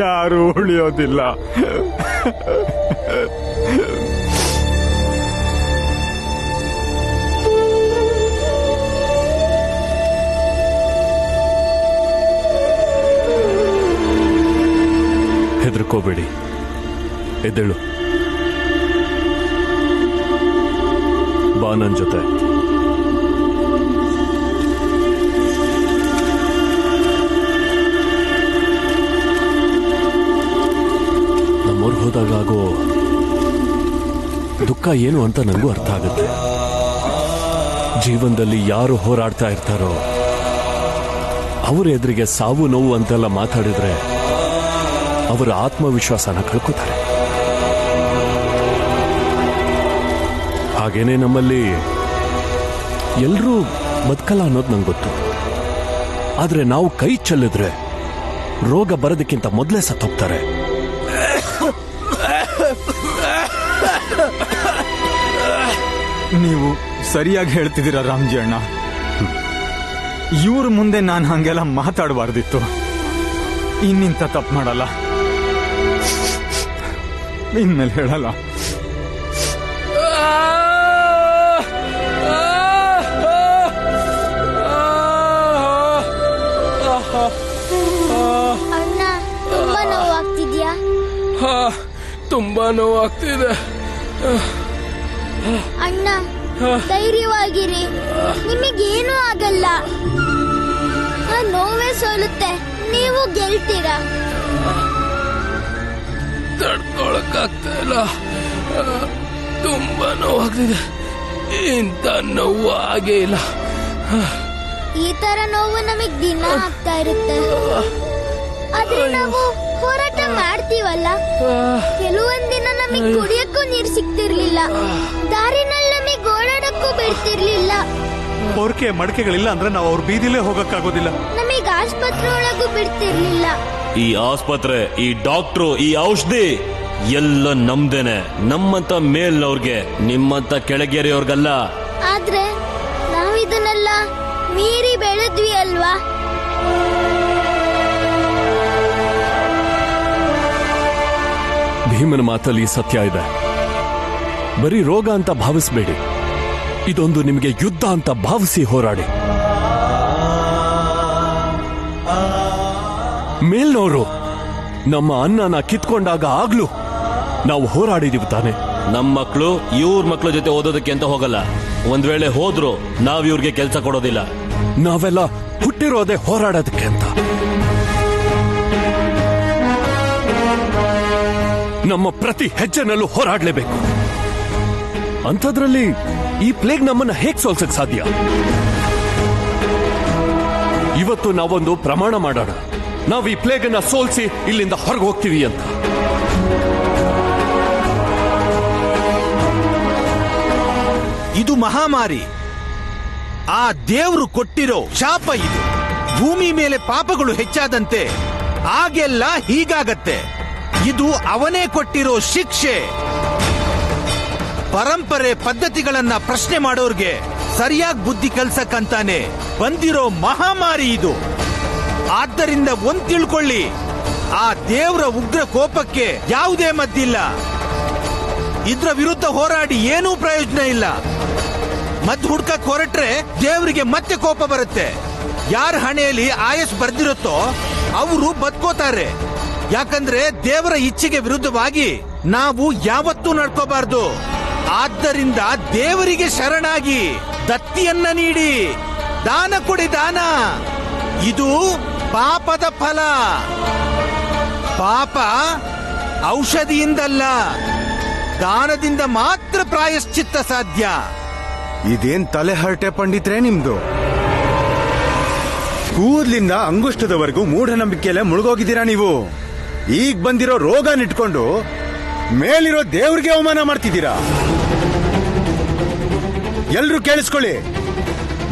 ಯಾರು ಉಳಿಯೋದಿಲ್ಲ. ಹೆದರ್ಕೋಬೇಡಿ, ಎದ್ದೇಳು, ಬಾ ನನ್ ಜೊತೆ. ನಮ್ಮೂರ್ಗೆ ಹೋದಾಗ ಆಗೋ ದುಃಖ ಏನು ಅಂತ ನನಗೂ ಅರ್ಥ ಆಗುತ್ತೆ. ಜೀವನದಲ್ಲಿ ಯಾರು ಹೋರಾಡ್ತಾ ಇರ್ತಾರೋ ಅವ್ರ ಎದುರಿಗೆ ಸಾವು ನೋವು ಅಂತೆಲ್ಲ ಮಾತಾಡಿದ್ರೆ ಅವರ ಆತ್ಮವಿಶ್ವಾಸನ ಕಳ್ಕೋತಾರೆ. ಹಾಗೇನೆ ನಮ್ಮಲ್ಲಿ ಎಲ್ಲರೂ ಬದುಕಲ್ಲ ಅನ್ನೋದು ನಂಗೆ ಗೊತ್ತು. ಆದ್ರೆ ನಾವು ಕೈ ಚೆಲ್ಲಿದ್ರೆ ರೋಗ ಬರೋದಕ್ಕಿಂತ ಮೊದಲೇ ಸತ್ತೋಗ್ತಾರೆ. ನೀವು ಸರಿಯಾಗಿ ಹೇಳ್ತಿದ್ದೀರಾ ರಾಮ್ಜಿ ಅಣ್ಣ. ಇವ್ರ ಮುಂದೆ ನಾನು ಹಂಗೆಲ್ಲ ಮಾತಾಡಬಾರ್ದಿತ್ತು. ಇನ್ನಿಂತ ತಪ್ಪು ಮಾಡಲ್ಲ, ಇನ್ಮೇಲೆ ಹೇಳಲ್ಲ. ಅಣ್ಣ, ತುಂಬಾ ನೋವಾಗ್ತಿದ್ಯಾ? ತುಂಬಾ ನೋವಾಗ್ತಿದೆ ಅಣ್ಣ. ಧೈರ್ಯವಾಗಿರಿ, ನಿಮಗೇನೂ ಆಗಲ್ಲ. ನೋವೇ ಸೋಲುತ್ತೆ, ನೀವು ಗೆಲ್ತೀರಾ. ತಡ್ಕೊಳಕ್ಕಾಗ್ತಾ ಇಲ್ಲ, ತುಂಬಾ ನೋವಾಗ್ತಿದೆ. ಇಂಥ ನೋವು ಆಗೇ ಇಲ್ಲ. ಈ ತರ ನೋವು ನಮಗ್ ದಿನ ಆಗ್ತಾ ಇರುತ್ತೆ. ಆದ್ರೆ ನಾವು ಹೋರಾಟ ಮಾಡ್ತೀವಲ್ಲ. ಕೆಲವೊಂದಿನ ನಮಗ್ ಕುಡಿಯಕ್ಕೂ ನೀರು ಸಿಗ್ತಿರ್ಲಿಲ್ಲ, ದಾರಿನಲ್ಲಿ ನಮಗ್ ಓಡಾಡಕ್ಕೂ ಬಿಡ್ತಿರ್ಲಿಲ್ಲ. ಪೊರ್ಕೆ ಮಡಕೆಗಳಿಲ್ಲ ಅಂದ್ರೆ ನಾವು ಅವ್ರ ಬೀದಿಲೇ ಹೋಗಕ್ಕಾಗೋದಿಲ್ಲ. ನಮಗ್ ಆಸ್ಪತ್ರೆ ಒಳಗೂ ಬಿಡ್ತಿರ್ಲಿಲ್ಲ. ಈ ಆಸ್ಪತ್ರೆ, ಈ ಡಾಕ್ಟ್ರು, ಈ ಔಷಧಿ ಎಲ್ಲ ನಮ್ದೇನೆ. ನಮ್ಮಂತ ಮೇಲ್ನವ್ರಿಗೆ, ನಿಮ್ಮಂತ ಕೆಳಗೇರಿಯವ್ರಿಗಲ್ಲ. ಆದ್ರೆ ನಾವಿದನ್ನೆಲ್ಲ ಮೀರಿ ಬೆಳೆದ್ವಿ ಅಲ್ವಾ? ಭೀಮನ ಮಾತಲ್ಲಿ ಸತ್ಯ ಇದೆ. ಬರೀ ರೋಗ ಅಂತ ಭಾವಿಸ್ಬೇಡಿ, ಇದೊಂದು ನಿಮಗೆ ಯುದ್ಧ ಅಂತ ಭಾವಿಸಿ ಹೋರಾಡಿ. ಮೇಲ್ನವರು ನಮ್ಮ ಅನ್ನನ ಕಿತ್ಕೊಂಡಾಗ ಆಗ್ಲೂ ನಾವು ಹೋರಾಡಿದೀವಿ ತಾನೆ. ನಮ್ಮ ಮಕ್ಕಳು ಇವ್ರ ಮಕ್ಕಳ ಜೊತೆ ಓದೋದಕ್ಕೆ ಅಂತ ಹೋಗಲ್ಲ. ಒಂದ್ ವೇಳೆ ಹೋದ್ರು ನಾವ್ ಇವ್ರಿಗೆ ಕೆಲಸ ಕೊಡೋದಿಲ್ಲ. ನಾವೆಲ್ಲ ಹುಟ್ಟಿರೋದೇ ಹೋರಾಡೋದಕ್ಕೆ ಅಂತ. ನಮ್ಮ ಪ್ರತಿ ಹೆಜ್ಜೆನಲ್ಲೂ ಹೋರಾಡ್ಲೇಬೇಕು. ಅಂಥದ್ರಲ್ಲಿ ಈ ಪ್ಲೇಗ್ ನಮ್ಮನ್ನ ಹೇಗ್ ಸೋಲ್ಸಕ್ ಸಾಧ್ಯ? ಇವತ್ತು ನಾವೊಂದು ಪ್ರಮಾಣ ಮಾಡೋಣ, ನಾವು ಈ ಪ್ಲೇಗ್ ಅನ್ನ ಸೋಲ್ಸಿ ಇಲ್ಲಿಂದ ಹೊರಗೆ ಹೋಗ್ತೀವಿ ಅಂತ. ಇದು ಮಹಾಮಾರಿ, ಆ ದೇವ್ರು ಕೊಟ್ಟಿರೋ ಶಾಪ ಇದು. ಭೂಮಿ ಮೇಲೆ ಪಾಪಗಳು ಹೆಚ್ಚಾದಂತೆ ಆಗೆಲ್ಲ ಹೀಗಾಗತ್ತೆ. ಇದು ಅವನೇ ಕೊಟ್ಟಿರೋ ಶಿಕ್ಷೆ. ಪರಂಪರೆ ಪದ್ಧತಿಗಳನ್ನ ಪ್ರಶ್ನೆ ಮಾಡೋರ್ಗೆ ಸರಿಯಾಗಿ ಬುದ್ಧಿ ಕಲ್ಸಕ್ಕಂತಾನೆ ಬಂದಿರೋ ಮಹಾಮಾರಿ ಇದು. ಆದ್ದರಿಂದ ಒಂದ್ ತಿಳ್ಕೊಳ್ಳಿ, ಆ ದೇವ್ರ ಉಗ್ರ ಕೋಪಕ್ಕೆ ಯಾವುದೇ ಮದ್ದಿಲ್ಲ. ಇದ್ರ ವಿರುದ್ಧ ಹೋರಾಡಿ ಏನೂ ಪ್ರಯೋಜನ ಇಲ್ಲ. ಮದ್ದು ಹುಡ್ಕಕ್ ಹೊರಟ್ರೆ ದೇವರಿಗೆ ಮತ್ತೆ ಕೋಪ ಬರುತ್ತೆ. ಯಾರ ಹಣೆಯಲ್ಲಿ ಆಯಸ್ ಬರ್ದಿರುತ್ತೋ ಅವರು ಬದುಕೋತಾರೆ. ಯಾಕಂದ್ರೆ ದೇವರ ಇಚ್ಛೆಗೆ ವಿರುದ್ಧವಾಗಿ ನಾವು ಯಾವತ್ತೂ ನಡ್ಕೋಬಾರ್ದು. ಆದ್ದರಿಂದ ದೇವರಿಗೆ ಶರಣಾಗಿ ದತ್ತಿಯನ್ನ ನೀಡಿ ದಾನ ಕೊಡಿ. ದಾನ ಇದು ಪಾಪದ ಫಲ. ಪಾಪ ಔಷಧಿಯಿಂದಲ್ಲ, ದಾನದಿಂದ ಮಾತ್ರ ಪ್ರಾಯಶ್ಚಿತ್ತ ಸಾಧ್ಯ. ಇದೇನ್ ತಲೆ ಹರಟೆ ಪಂಡಿತ್ರೆ ನಿಮ್ದು? ಕೂದ್ಲಿಂದ ಅಂಗುಷ್ಟದವರೆಗೂ ಮೂಢನಂಬಿಕೆಯಲ್ಲೇ ಮುಳುಗೋಗಿದ್ದೀರಾ ನೀವು. ಈಗ ಬಂದಿರೋ ರೋಗ ನಿಟ್ಕೊಂಡು ಮೇಲಿರೋ ದೇವ್ರಿಗೆ ಅವಮಾನ ಮಾಡ್ತಿದ್ದೀರಾ. ಎಲ್ರು ಕೇಳಿಸ್ಕೊಳ್ಳಿ,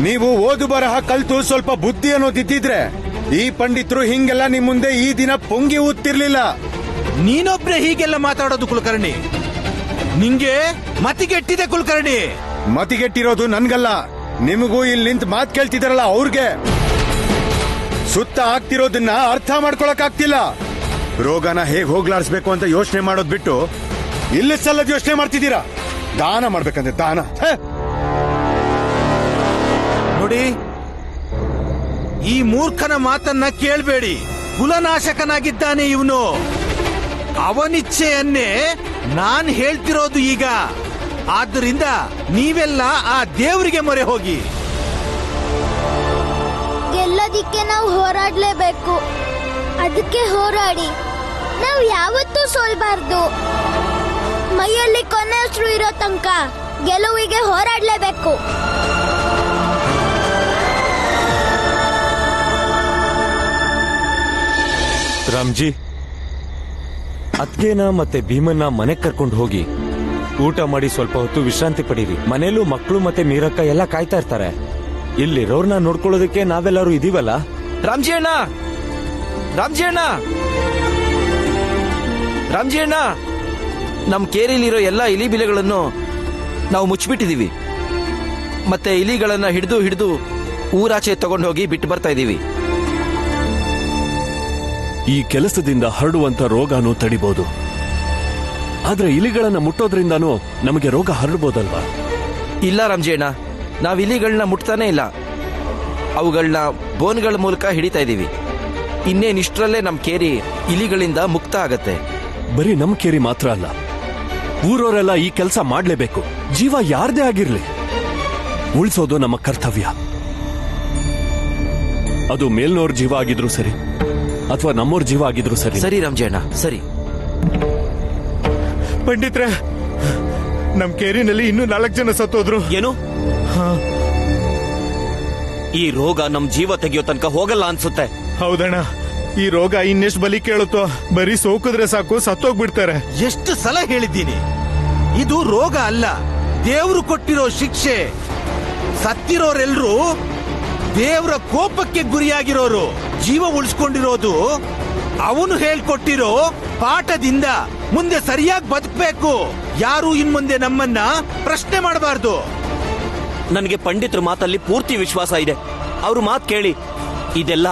ನೀವು ಓದು ಬರಹ ಕಲ್ತು ಸ್ವಲ್ಪ ಬುದ್ಧಿ ಅನ್ನೋದಿದ್ದಿದ್ರೆ ಈ ಪಂಡಿತರು ಹಿಂಗೆಲ್ಲ ನಿಮ್ ಮುಂದೆ ಈ ದಿನ ಪೊಂಗಿ ಊದ್ತಿರ್ಲಿಲ್ಲ. ನೀನೊಬ್ರೆ ಹೀಗೆಲ್ಲ ಮಾತಾಡೋದು ಕುಲಕರ್ಣಿ, ನಿಂಗೆ ಮತಿಗೆಟ್ಟಿದೆ ಕುಲಕರ್ಣಿ. ಮತಿಗೆಟ್ಟಿರೋದು ನನ್ಗಲ್ಲ, ನಿಮಗೂ ಇಲ್ಲಿ ನಿಂತು ಮಾತ್ ಕೇಳ್ತಿದಾರಲ್ಲ ಅವ್ರಿಗೆ. ಸುತ್ತ ಆಗ್ತಿರೋದನ್ನ ಅರ್ಥ ಮಾಡ್ಕೊಳಕ್ ಆಗ್ತಿಲ್ಲ. ರೋಗನ ಹೇಗ್ ಹೋಗ್ಲಾಡ್ಸ್ಬೇಕು ಅಂತ ಯೋಚನೆ ಮಾಡೋದ್ ಬಿಟ್ಟು ಇಲ್ಲಿ ಸಲ್ಲದ ಯೋಚನೆ ಮಾಡ್ತಿದ್ದೀರಾ. ದಾನ ಮಾಡ್ಬೇಕಂದ್ರೆ ದಾನ. ನೋಡಿ, ಈ ಮೂರ್ಖನ ಮಾತನ್ನ ಕೇಳಬೇಡಿ. ಕುಲನಾಶಕನಾಗಿದ್ದಾನೆ ಇವನು. ಅವನಿಚ್ಛೆಯನ್ನೇ ನಾನ್ ಹೇಳ್ತಿರೋದು ಈಗ. ಆದ್ದರಿಂದ ನೀವೆಲ್ಲ ಆ ದೇವರಿಗೆ ಮೊರೆ ಹೋಗಿ. ಗೆಲ್ಲದಿಕ್ಕೆ ನಾವು ಹೋರಾಡ್ಲೇಬೇಕು. ಅದಕ್ಕೆ ಹೋರಾಡಿ. ನಾವು ಯಾವತ್ತೂ ಸೋಲ್ಬಾರ್ದು. ಮೈಯಲ್ಲಿ ಕೊನೆ ಉಸಿರು ಇರೋ ತನಕ ಗೆಲುವಿಗೆ ಹೋರಾಡ್ಲೇಬೇಕು. ರಾಮ್ಜಿ, ಅದ್ಗೇನ ಮತ್ತೆ ಭೀಮನ್ನ ಮನೆಗ್ ಕರ್ಕೊಂಡು ಹೋಗಿ ಊಟ ಮಾಡಿ ಸ್ವಲ್ಪ ಹೊತ್ತು ವಿಶ್ರಾಂತಿ ಪಡೀರಿ. ಮನೇಲೂ ಮಕ್ಕಳು ಮತ್ತೆ ಮೀರಕ್ಕ ಎಲ್ಲ ಕಾಯ್ತಾ ಇರ್ತಾರೆ. ಇಲ್ಲಿರೋರ್ನ ನೋಡ್ಕೊಳ್ಳೋದಕ್ಕೆ ನಾವೆಲ್ಲರೂ ಇದೀವಲ್ಲ. ರಾಮ್ಜಿ ಅಣ್ಣ, ರಾಮ್ಜಿ ಅಣ್ಣ, ರಾಮ್ಜಿ ಅಣ್ಣ, ನಮ್ ಕೇರಿಲಿರೋ ಎಲ್ಲಾ ಇಲಿ ಬಿಲೆಗಳನ್ನು ನಾವು ಮುಚ್ಚಿಬಿಟ್ಟಿದೀವಿ. ಮತ್ತೆ ಇಲಿಗಳನ್ನ ಹಿಡಿದು ಊರಾಚೆ ತಗೊಂಡು ಹೋಗಿ ಬಿಟ್ಟು ಬರ್ತಾ ಇದೀವಿ. ಈ ಕೆಲಸದಿಂದ ಹರಡುವಂತ ರೋಗನೂ ತಡಿಬಹುದು, ಆದ್ರೆ ಇಲಿಗಳನ್ನ ಮುಟ್ಟೋದ್ರಿಂದಾನೂ ನಮಗೆ ರೋಗ ಹರಡ್ಬೋದಲ್ವಾ? ಇಲ್ಲ ರಾಮ್ಜಿ ಅಣ್ಣ, ನಾವ್ ಇಲಿಗಳನ್ನ ಮುಟ್ತಾನೆ ಇಲ್ಲ. ಅವುಗಳನ್ನ ಬೋನ್ಗಳ ಮೂಲಕ ಹಿಡಿತಾ ಇದೀವಿ. ಇನ್ನೇನಿಷ್ಟರಲ್ಲೇ ನಮ್ ಕೇರಿ ಇಲಿಗಳಿಂದ ಮುಕ್ತ ಆಗತ್ತೆ. ಬರೀ ನಮ್ ಕೇರಿ ಮಾತ್ರ ಅಲ್ಲ, ಊರವರೆಲ್ಲ ಈ ಕೆಲಸ ಮಾಡ್ಲೇಬೇಕು. ಜೀವ ಯಾರ್ದೇ ಆಗಿರ್ಲಿ, ಉಳಿಸೋದು ನಮ್ಮ ಕರ್ತವ್ಯ. ಅದು ಮೇಲ್ನೋರ್ ಜೀವ ಆಗಿದ್ರು ಸರಿ, ಅಥವಾ ನಮ್ಮೋರ್ ಜೀವ ಆಗಿದ್ರು ಸರಿ. ಸರಿ ರಾಮ್ಜಿ ಅಣ್ಣ, ಸರಿ. ಪಂಡಿತ್ರೆ, ನಮ್ ಕೇರಿನಲ್ಲಿ ಇನ್ನೂ 4 ಜನ ಸತ್ತೋದ್ರು. ಏನು? ಈ ರೋಗ ನಮ್ ಜೀವ ತೆಗೆಯೋ ತನಕ ಹೋಗಲ್ಲ ಅನ್ಸುತ್ತೆ. ಹೌದಣ್ಣ, ಈ ರೋಗ ಇನ್ನೆಷ್ಟು ಬಲಿ ಕೇಳುತ್ತೋ. ಬರೀ ಸೋಕಿದ್ರೆ ಸಾಕು, ಸತ್ತೋಗ್ಬಿಡ್ತಾರೆ. ಎಷ್ಟು ಸಲ ಹೇಳಿದ್ದೀನಿ, ಇದು ರೋಗ ಅಲ್ಲ, ದೇವರು ಕೊಟ್ಟಿರೋ ಶಿಕ್ಷೆ. ಸತ್ತಿರೋರೆಲ್ರೂ ದೇವರ ಕೋಪಕ್ಕೆ ಗುರಿಯಾಗಿರೋರು. ಜೀವ ಉಳಿಸ್ಕೊಂಡಿರೋದು ಅವನು ಹೇಳ್ಕೊಟ್ಟಿರೋ ಪಾಠದಿಂದ. ಮುಂದೆ ಸರಿಯಾಗಿ ಬದುಕಬೇಕು. ಯಾರು ಇನ್ಮುಂದೆ ನಮ್ಮನ್ನ ಪ್ರಶ್ನೆ ಮಾಡಬಾರ್ದು. ನನಗೆ ಪಂಡಿತರ ಮಾತಲ್ಲಿ ಪೂರ್ತಿ ವಿಶ್ವಾಸ ಇದೆ. ಅವ್ರ ಮಾತು ಕೇಳಿ, ಇದೆಲ್ಲ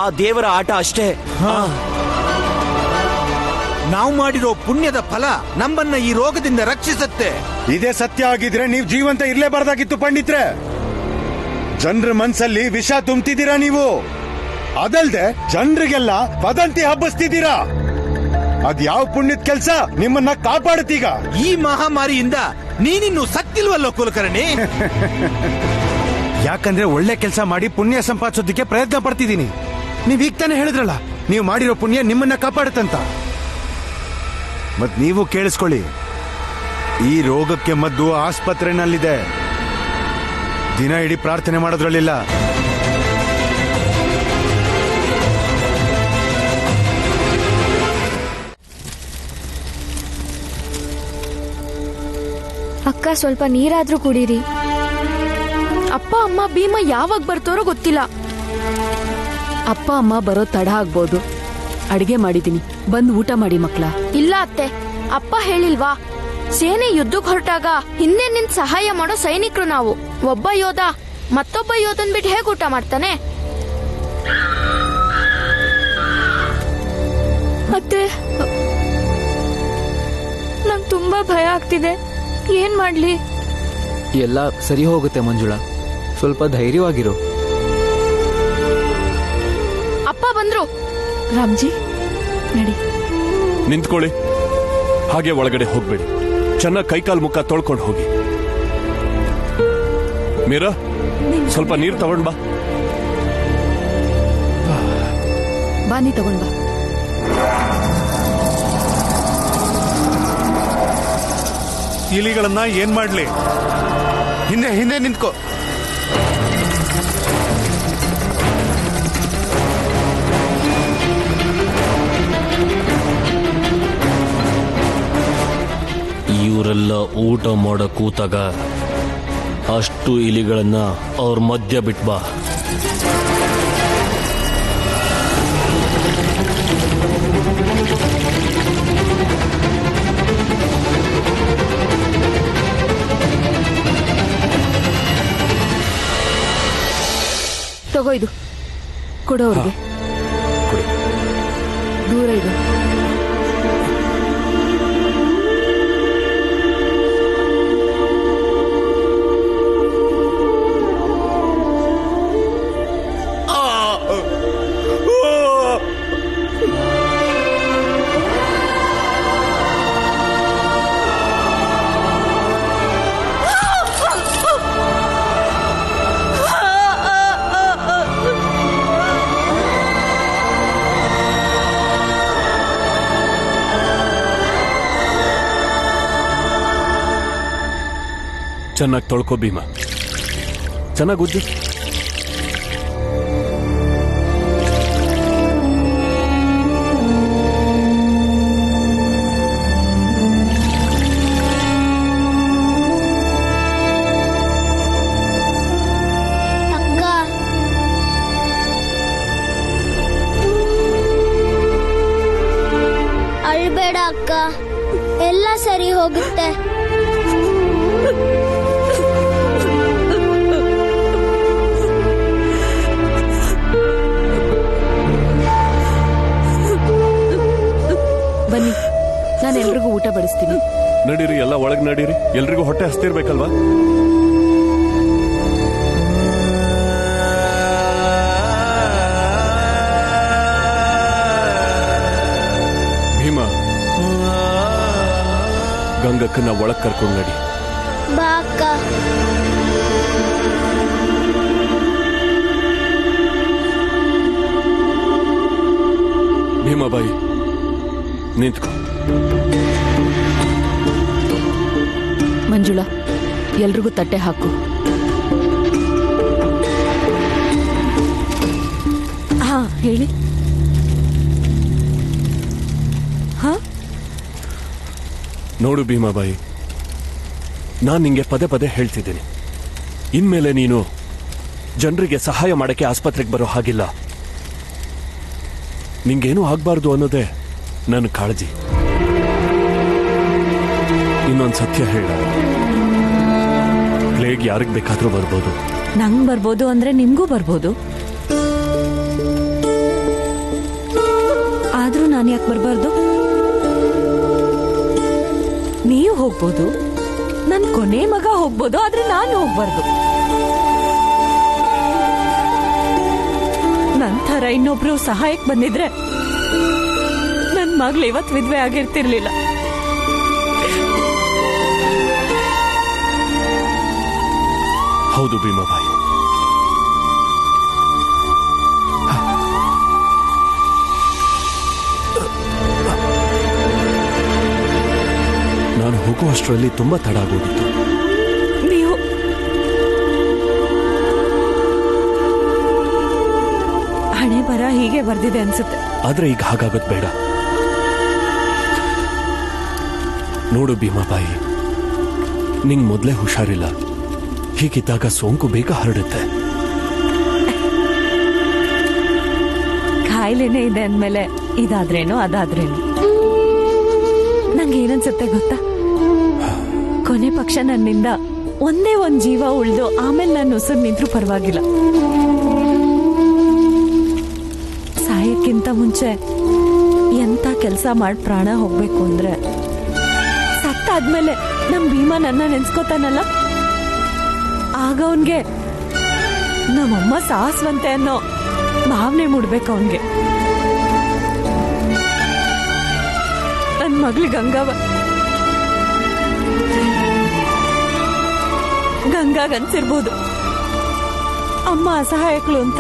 ಆ ದೇವರ ಆಟ ಅಷ್ಟೇ. ನಾವು ಮಾಡಿರೋ ಪುಣ್ಯದ ಫಲ ನಮ್ಮನ್ನ ಈ ರೋಗದಿಂದ ರಕ್ಷಿಸುತ್ತೆ. ಇದೇ ಸತ್ಯ ಆಗಿದ್ರೆ ನೀವು ಜೀವಂತ ಇರ್ಲೇಬಾರ್ದಾಗಿತ್ತು ಪಂಡಿತ್ರೆ. ಜನರ ಮನ್ಸಲ್ಲಿ ವಿಷ ತುಂಬ್ತಿದ್ದೀರಾ ನೀವು. ಅದಲ್ದೆ ಜನರಿಗೆಲ್ಲ ವದಂತಿ ಹಬ್ಬಿಸ್ತಿದ್ದೀರಾ. ಅದ್ಯಾವ ಪುಣ್ಯದ ಕೆಲ್ಸ ನಿಮ್ಮನ್ನ ಕಾಪಾಡುತ್ತೀಗ? ಈ ಮಹಾಮಾರಿಯಿಂದ ನೀನಿನ್ನು ಸತ್ತಿಲ್ವಲ್ಲೋ ಕುಲಕರ್ಣಿ. ಯಾಕಂದ್ರೆ ಒಳ್ಳೆ ಕೆಲಸ ಮಾಡಿ ಪುಣ್ಯ ಸಂಪಾದಿಸೋದಕ್ಕೆ ಪ್ರಯತ್ನ ಪಡ್ತಿದ್ದೀನಿ. ನೀವ್ ಈಗ ತಾನೇ ಹೇಳಿದ್ರಲ್ಲ, ನೀವು ಮಾಡಿರೋ ಪುಣ್ಯ ನಿಮ್ಮನ್ನ ಕಾಪಾಡುತ್ತಂತ. ಮತ್ ನೀವು ಕೇಳಿಸ್ಕೊಳ್ಳಿ, ಈ ರೋಗಕ್ಕೆ ಮದ್ದು ಆಸ್ಪತ್ರೆನಲ್ಲಿದೆ. ದಿನ ಇಡೀ ಪ್ರಾರ್ಥನೆ ಮಾಡೋದ್ರಲ್ಲಿಲ್ಲ. ಅಕ್ಕ, ಸ್ವಲ್ಪ ನೀರಾದ್ರೂ ಕುಡೀರಿ. ಅಪ್ಪ ಅಮ್ಮ ಭೀಮ ಯಾವಾಗ ಬರ್ತಾರೋ ಗೊತ್ತಿಲ್ಲ. ಅಪ್ಪ ಅಮ್ಮ ಬರೋ ತಡ ಆಗ್ಬೋದು. ಅಡಿಗೆ ಮಾಡಿದೀನಿ, ಬಂದು ಊಟ ಮಾಡಿ ಮಕ್ಳ. ಇಲ್ಲ ಅತ್ತೆ, ಅಪ್ಪ ಹೇಳಿಲ್ವಾ, ಸೇನೆ ಯುದ್ಧಕ್ಕೆ ಹೊರಟಾಗ ಹಿಂದೆ ನಿಂತ್ ಸಹಾಯ ಮಾಡೋ ಸೈನಿಕರು ನಾವು. ಒಬ್ಬ ಯೋಧ ಮತ್ತೊಬ್ಬ ಯೋಧನ್ ಬಿಟ್ಟು ಹೇಗೆ ಊಟ ಮಾಡ್ತಾನೆ? ಅತ್ತೆ, ನಂಗೆ ತುಂಬಾ ಭಯ ಆಗ್ತಿದೆ. ಏನ್ ಮಾಡ್ಲಿ? ಎಲ್ಲ ಸರಿ ಹೋಗುತ್ತೆ ಮಂಜುಳಾ, ಸ್ವಲ್ಪ ಧೈರ್ಯವಾಗಿರು. ಅಪ್ಪ ಬಂದ್ರು. ರಾಮ್ಜಿ, ನಡಿ. ನಿಂತ್ಕೊಳ್ಳಿ, ಹಾಗೆ ಒಳಗಡೆ ಹೋಗ್ಬೇಡಿ. ಚೆನ್ನಾಗಿ ಕೈಕಾಲ್ ಮುಖ ತೊಳ್ಕೊಂಡು ಹೋಗಿ. ಮೀರಾ, ಸ್ವಲ್ಪ ನೀರು ತಗೊಂಡ್ ಬಾ. ಬಾನಿ ತಗೊಂಡ್ ಬಾ. ಇಲಿಗಳನ್ನ ಏನ್ ಮಾಡ್ಲಿ? ಹಿಂದೆ ಹಿಂದೆ ನಿಂತ್ಕೋ. ಇವರೆಲ್ಲ ಊಟ ಮಾಡೋ ಕೂತಾಗ ಅಷ್ಟು ಇಲಿಗಳನ್ನ ಅವ್ರ ಮಧ್ಯ ಬಿಟ್ಬಾ. ತಗೋ ಇದು ಕೊಡೋರ್ಗೆ ದೂರ ಇಡು. ಚೆನ್ನಾಗಿ ತೊಳ್ಕೊ ಭೀಮಾ, ಚೆನ್ನಾಗಿ ಉಜ್ಜು. ಅಳ್ಬೇಡ ಅಕ್ಕ, ಎಲ್ಲ ಸರಿ ಹೋಗುತ್ತೆ. ಬನ್ನಿ, ನಾನು ಎಲ್ರಿಗೂ ಊಟ ಬಡಿಸ್ತೀನಿ. ನಡೀರಿ, ಎಲ್ಲ ಒಳಗ್ ನಡೀರಿ, ಎಲ್ರಿಗೂ ಹೊಟ್ಟೆ ಹಸ್ತಿರ್ಬೇಕಲ್ವಾ? ಭೀಮಾ, ಗಂಗಕ್ಕನ್ನ ಒಳಗ್ ಕರ್ಕೊಂಡು ನಡಿ. ಬಾ ಅಕ್ಕ. ಭೀಮಾಬಾಯಿ ನಿಂತ್ಕೊ. ಮಂಜುಳಾ, ಎಲ್ರಿಗೂ ತಟ್ಟೆ ಹಾಕು. ಹಾ ಹೇಳಿ. ಹಾ ನೋಡು ಭೀಮಾಬಾಯಿ, ನಾನ್ ನಿಂಗೆ ಪದೇ ಪದೇ ಹೇಳ್ತಿದ್ದೀನಿ, ಇನ್ಮೇಲೆ ನೀನು ಜನರಿಗೆ ಸಹಾಯ ಮಾಡಕ್ಕೆ ಆಸ್ಪತ್ರೆಗೆ ಬರೋ ಹಾಗಿಲ್ಲ. ನಿಂಗೇನೂ ಆಗ್ಬಾರ್ದು ಅನ್ನೋದೇ ನನ್ನ ಕಾಳಜಿ. ಇನ್ನೊಂದು ಸತ್ಯ ಹೇಳ, ಪ್ಲೇಗ್ ಯಾರಿಗೆ ಬೇಕಾದ್ರೂ ಬರ್ಬೋದು. ನಂಗ್ ಬರ್ಬೋದು ಅಂದ್ರೆ ನಿಮ್ಗೂ ಬರ್ಬೋದು. ಆದ್ರೂ ನಾನು ಯಾಕೆ ಬರ್ಬಾರ್ದು? ನೀವು ಹೋಗ್ಬೋದು, ನನ್ ಕೊನೆ ಮಗ ಹೋಗ್ಬೋದು, ಆದ್ರೆ ನಾನು ಹೋಗ್ಬಾರ್ದು. ನಂತರ ಇನ್ನೊಬ್ರು ಸಹಾಯಕ್ ಬಂದಿದ್ರೆ ನನ್ ಮಗ್ಳು ಇವತ್ತು ವಿಧವೆ ಆಗಿರ್ತಿರ್ಲಿಲ್ಲ. ಹೌದು ಭೀಮಾಬಾಯಿ, ನಾನು ಹೋಗುವಷ್ಟರಲ್ಲಿ ತುಂಬಾ ತಡ ಆಗೋಗಿತ್ತು. ನೀವು ಹಣೆ ಬರ ಹೀಗೆ ಬರ್ದಿದೆ ಅನ್ಸುತ್ತೆ. ಆದ್ರೆ ಈಗ ಹಾಗಾಗೋದ್ ಬೇಡ. ನೋಡು ಭೀಮಾಬಾಯಿ, ನಿಂಗ್ ಮೊದ್ಲೇ ಹುಷಾರಿಲ್ಲ. ಹೀಗಿದ್ದಾಗ ಸೋಂಕು ಬೇಗ ಹರಡುತ್ತೆ. ಕಾಯಿಲೆನೇ ಇದೆ ಅಂದ್ಮೇಲೆ ಇದಾದ್ರೇನು ಅದಾದ್ರೇನು. ನಂಗೆ ಏನನ್ಸುತ್ತೆ ಗೊತ್ತಾ, ಕೊನೆ ಪಕ್ಷ ನನ್ನಿಂದ ಒಂದೇ ಒಂದ್ ಜೀವ ಉಳಿದು ಆಮೇಲೆ ನಾನು ಉಸಿರು ನಿಂತ್ರೂ ಪರವಾಗಿಲ್ಲ. ಸಾಯಕ್ಕಿಂತ ಮುಂಚೆ ಎಂತ ಕೆಲಸ ಮಾಡಿ ಪ್ರಾಣ ಹೋಗ್ಬೇಕು ಅಂದ್ರೆ, ಸತ್ತಾದ್ಮೇಲೆ ನಮ್ ಭೀಮಾ ನನ್ನ ನೆನ್ಸ್ಕೋತಾನಲ್ಲ, ಆಗ ಅವನ್ಗೆ ನಮ್ಮಮ್ಮ ಸಾಹಸವಂತೆ ಅನ್ನೋ ಭಾವನೆ ಮೂಡ್ಬೇಕು ಅವನ್ಗೆ. ನನ್ ಮಗಳು ಗಂಗಾಗನ್ಸಿರ್ಬೋದು ಅಮ್ಮ ಅಸಹಾಯಕಳು ಅಂತ.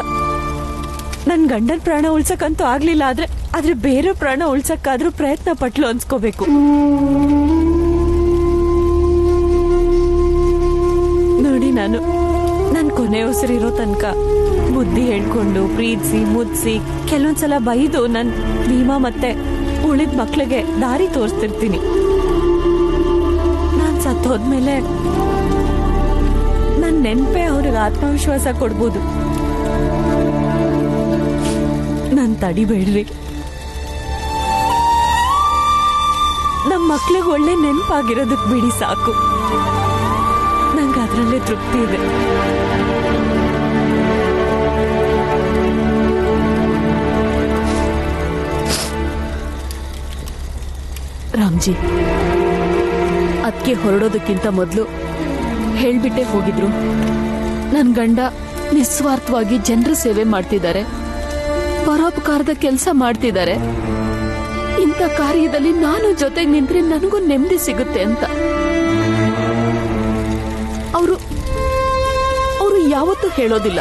ನನ್ ಗಂಡನ್ ಪ್ರಾಣ ಉಳ್ಸಕ್ಕಂತೂ ಆಗ್ಲಿಲ್ಲ, ಆದ್ರೆ ಬೇರೆ ಪ್ರಾಣ ಉಳ್ಸಕ್ಕಾದ್ರೂ ಪ್ರಯತ್ನ ಪಟ್ಲು ಅನ್ಸ್ಕೋಬೇಕು. ನೋಡಿ, ನನ್ ಕೊನೆ ಉಸಿರಿರೋ ತನಕ ಬುದ್ಧಿ ಹೇಳ್ಕೊಂಡು ಪ್ರೀತಿಸಿ ಮುದ್ಸಿ ಕೆಲವೊಂದ್ಸಲ ಬೈದು ನನ್ ಭೀಮಾ ಮತ್ತೆ ಉಳಿದ ಮಕ್ಳಿಗೆ ದಾರಿ ತೋರಿಸ್ತಿರ್ತೀನಿ. ಸತ್ತೋದ್ಮೇಲೆ ನನ್ ನೆನ್ಪೆ ಅವ್ರಿಗೆ ಆತ್ಮವಿಶ್ವಾಸ ಕೊಡ್ಬೋದು. ನನ್ ತಡಿಬೇಡ್ರಿ. ನಮ್ ಮಕ್ಳಿಗೆ ಒಳ್ಳೆ ನೆನ್ಪಾಗಿರೋದಕ್ ಬಿಡಿ ಸಾಕು. ನಂಗೆ ಅದ್ರಲ್ಲೇ ತೃಪ್ತಿ ಇದೆ. ರಾಮ್ಜಿ, ಅದಕ್ಕೆ ಹೊರಡೋದಕ್ಕಿಂತ ಮೊದಲು ಹೇಳ್ಬಿಟ್ಟೆ ಹೋಗಿದ್ರು. ನನ್ ಗಂಡ ನಿಸ್ವಾರ್ಥವಾಗಿ ಜನರ ಸೇವೆ ಮಾಡ್ತಿದ್ದಾರೆ, ಪರೋಪಕಾರದ ಕೆಲಸ ಮಾಡ್ತಿದ್ದಾರೆ. ಇಂಥ ಕಾರ್ಯದಲ್ಲಿ ನಾನು ಜೊತೆಗೆ ನಿಂತ್ರೆ ನನಗೂ ನೆಮ್ಮದಿ ಸಿಗುತ್ತೆ ಅಂತ. ಅವರು ಯಾವತ್ತೂ ಹೇಳೋದಿಲ್ಲ,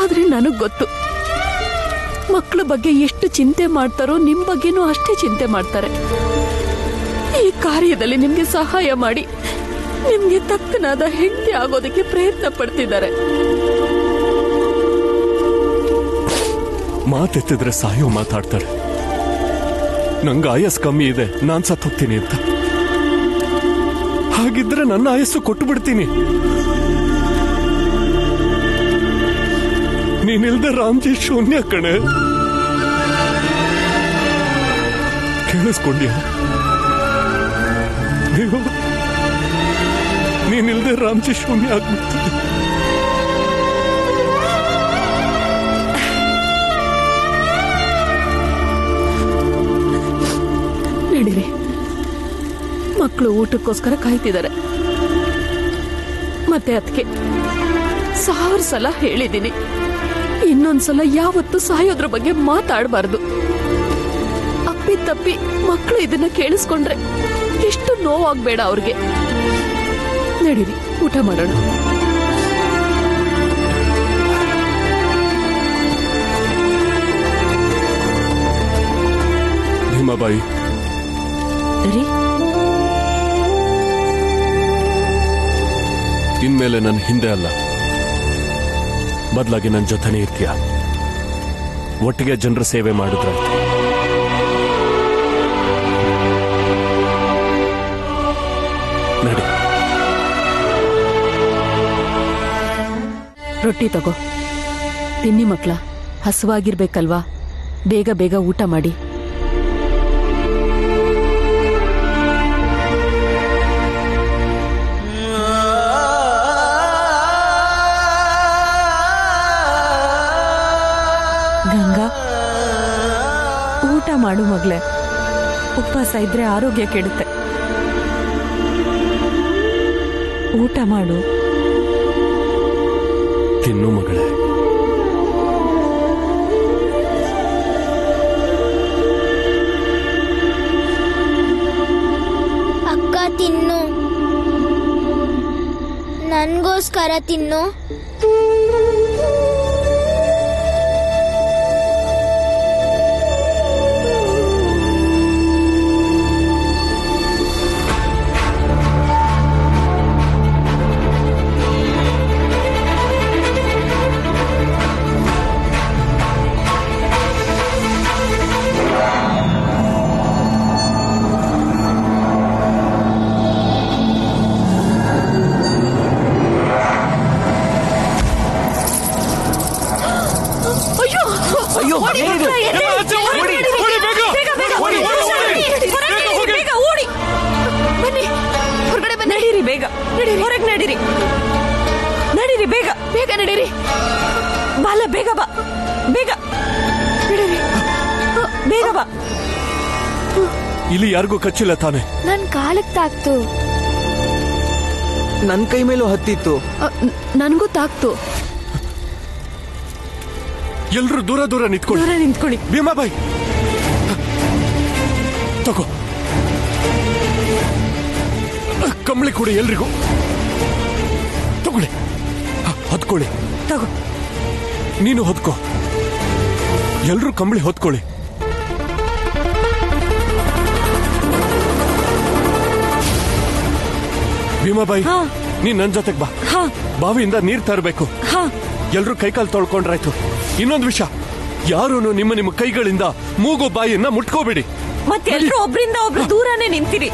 ಆದ್ರೆ ನನಗ್ ಗೊತ್ತು. ಮಕ್ಕಳ ಬಗ್ಗೆ ಎಷ್ಟು ಚಿಂತೆ ಮಾಡ್ತಾರೋ ನಿಮ್ ಬಗ್ಗೆನೂ ಅಷ್ಟೇ ಚಿಂತೆ ಮಾಡ್ತಾರೆ. ಈ ಕಾರ್ಯದಲ್ಲಿ ನಿಮ್ಗೆ ಸಹಾಯ ಮಾಡಿ ನಿಮ್ಗೆ ತಕ್ಕನಾದ ಹೆಂಡತಿ ಆಗೋದಕ್ಕೆ ಪ್ರಯತ್ನ ಪಡ್ತಿದ್ದಾರೆ. ಮಾತೆತ್ತಿದ್ರೆ ಸಾಯೋ ಮಾತಾಡ್ತಾರೆ. ನಂಗೆ ಆಯಸ್ ಕಮ್ಮಿ ಇದೆ, ನಾನ್ ಸತ್ತು ಹೋಗ್ತೀನಿ ಅಂತ. ಹಾಗಿದ್ರೆ ನನ್ನ ಆಯಸ್ಸು ಕೊಟ್ಟು ಬಿಡ್ತೀನಿ. ನೀನಿಲ್ದೆ ರಾಮ್ಜಿ ಶೂನ್ಯ ಕಣೆ. ಕೇಳಿಸ್ಕೊಂಡ್ಯಾ? ನೀನಿಲ್ದೆ ರಾಮ್ಜಿ ಶೂನ್ಯ ಆಗ್ಬಿಡ್ತದೆ. ನಡೀರಿ, ಮಕ್ಕಳು ಊಟಕ್ಕೋಸ್ಕರ ಕಾಯ್ತಿದ್ದಾರೆ. ಮತ್ತೆ ಅದಕ್ಕೆ 1000 ಸಲ ಹೇಳಿದ್ದೀನಿ, ಇನ್ನೊಂದ್ಸಲ ಯಾವತ್ತೂ ಸಾಯೋದ್ರ ಬಗ್ಗೆ ಮಾತಾಡಬಾರ್ದು. ಅಪ್ಪಿ ತಪ್ಪಿ ಮಕ್ಕಳು ಇದನ್ನ ಕೇಳಿಸ್ಕೊಂಡ್ರೆ ಎಷ್ಟು ನೋವಾಗ್ಬೇಡ ಅವ್ರಿಗೆ. ನಡೀರಿ, ಊಟ ಮಾಡೋಣ. ಭೀಮಾಬಾಯಿ, ಇನ್ಮೇಲೆ ನನ್ನ ಹಿಂದೆ ಅಲ್ಲ, ಬದಲಾಗಿ ನನ್ನ ಜೊತೆನೇ ಇರ್ತೀಯ. ಒಟ್ಟಿಗೆ ಜನರ ಸೇವೆ ಮಾಡಿದ್ರಾಯ್ತು. ನಡಿ. ರೊಟ್ಟಿ ತಗೋ, ತಿನ್ನಿ ಮಕ್ಳ. ಹಸುವಾಗಿರ್ಬೇಕಲ್ವಾ, ಬೇಗ ಬೇಗ ಊಟ ಮಾಡಿ. ಗಂಗಾ, ಊಟ ಮಾಡು ಮಗ್ಳೆ. ಉಪವಾಸ ಇದ್ರೆ ಆರೋಗ್ಯ ಕೆಡುತ್ತೆ. ಊಟ ಮಾಡು. ತಿನ್ನು ಮಗಳೇ. ಅಕ್ಕ ತಿನ್ನು, ನನ್ಗೋಸ್ಕರ ತಿನ್ನು. ನಡೀರಿ ಬೇಗ, ಹೊರಗೆ ನಡೀರಿ. ನಡೀರಿ ಬೇಗ, ಬೇಗ ನಡೀರಿ. ಬಾಲ, ಬೇಗ ಬಾ, ಬೇಗ ನಡೀರಿ, ಬೇಗ ಬಾ. ಇಲ್ಲಿ ಯಾರಿಗೂ ಕಚ್ಚಿಲ್ಲ ತಾನೆ? ನನ್ ಕಾಲಕ್ ತಾಕ್ತು. ನನ್ ಕೈ ಮೇಲೂ ಹತ್ತಿತ್ತು. ನನ್ಗೂ ತಾಕ್ತು. ಎಲ್ರು ದೂರ ದೂರ ನಿಂತ್ಕೊಳ್ಳಿ. ದೂರ ನಿಂತ್ಕೊಳ್ಳಿ. ಭೀಮಾಬಾಯಿ ತಗೋ, ಕಂಬಳಿ ಕೊಡಿ ಎಲ್ರಿಗೂ. ತಗೊಳ್ಳಿ, ಹೊತ್ಕೊಳ್ಳಿ. ತಗೋ, ನೀನು ಹೊತ್ಕೋ. ಎಲ್ರೂ ಕಂಬಳಿ ಹೊತ್ಕೊಳ್ಳಿ. ಭೀಮಾಬಾಯಿ, ನೀನ್ ನನ್ ಜೊತೆಗ್ ಬಾ. ಬಾವಿಯಿಂದ ನೀರ್ ತರಬೇಕು. ಎಲ್ರೂ ಕೈಕಾಲು ತೊಳ್ಕೊಂಡ್ರಾಯ್ತು. ಇನ್ನೊಂದು ವಿಷಯ, ಯಾರೂ ನಿಮ್ಮ ಕೈಗಳಿಂದ ಮೂಗು ಬಾಯಿಯನ್ನ ಮುಟ್ಕೋಬೇಡಿ. ಮತ್ತೆ ಎಲ್ರೂ ಒಬ್ರಿಂದ ಒಬ್ರು ದೂರನೇ ನಿಂತಿರಿ.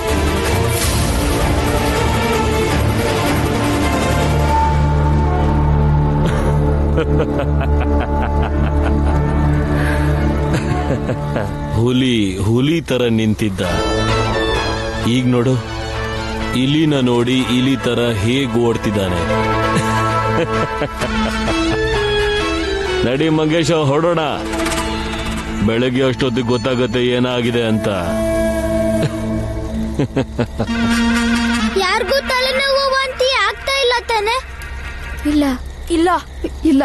ಹುಲಿ ತರ ನಿಂತಿದ್ದ, ಈಗ ನೋಡು ಇಲಿನ ನೋಡಿ ಇಲಿ ತರ ಹೇಗ್ ಓಡ್ತಿದ್ದಾನೆ. ನಡಿ ಮಂಗೇಶ, ಹೊರಡೋಣ. ಬೆಳಗ್ಗೆ ಅಷ್ಟೊತ್ತಿಗೆ ಗೊತ್ತಾಗತ್ತೆ ಏನಾಗಿದೆ ಅಂತ. ಯಾರಿಗೂ ತಲೆನೋವು ವಾಂತಿ ಆಗ್ತಾ ಇಲ್ಲ ತಾನೆ? ಇಲ್ಲ ಇಲ್ಲ ಇಲ್ಲ,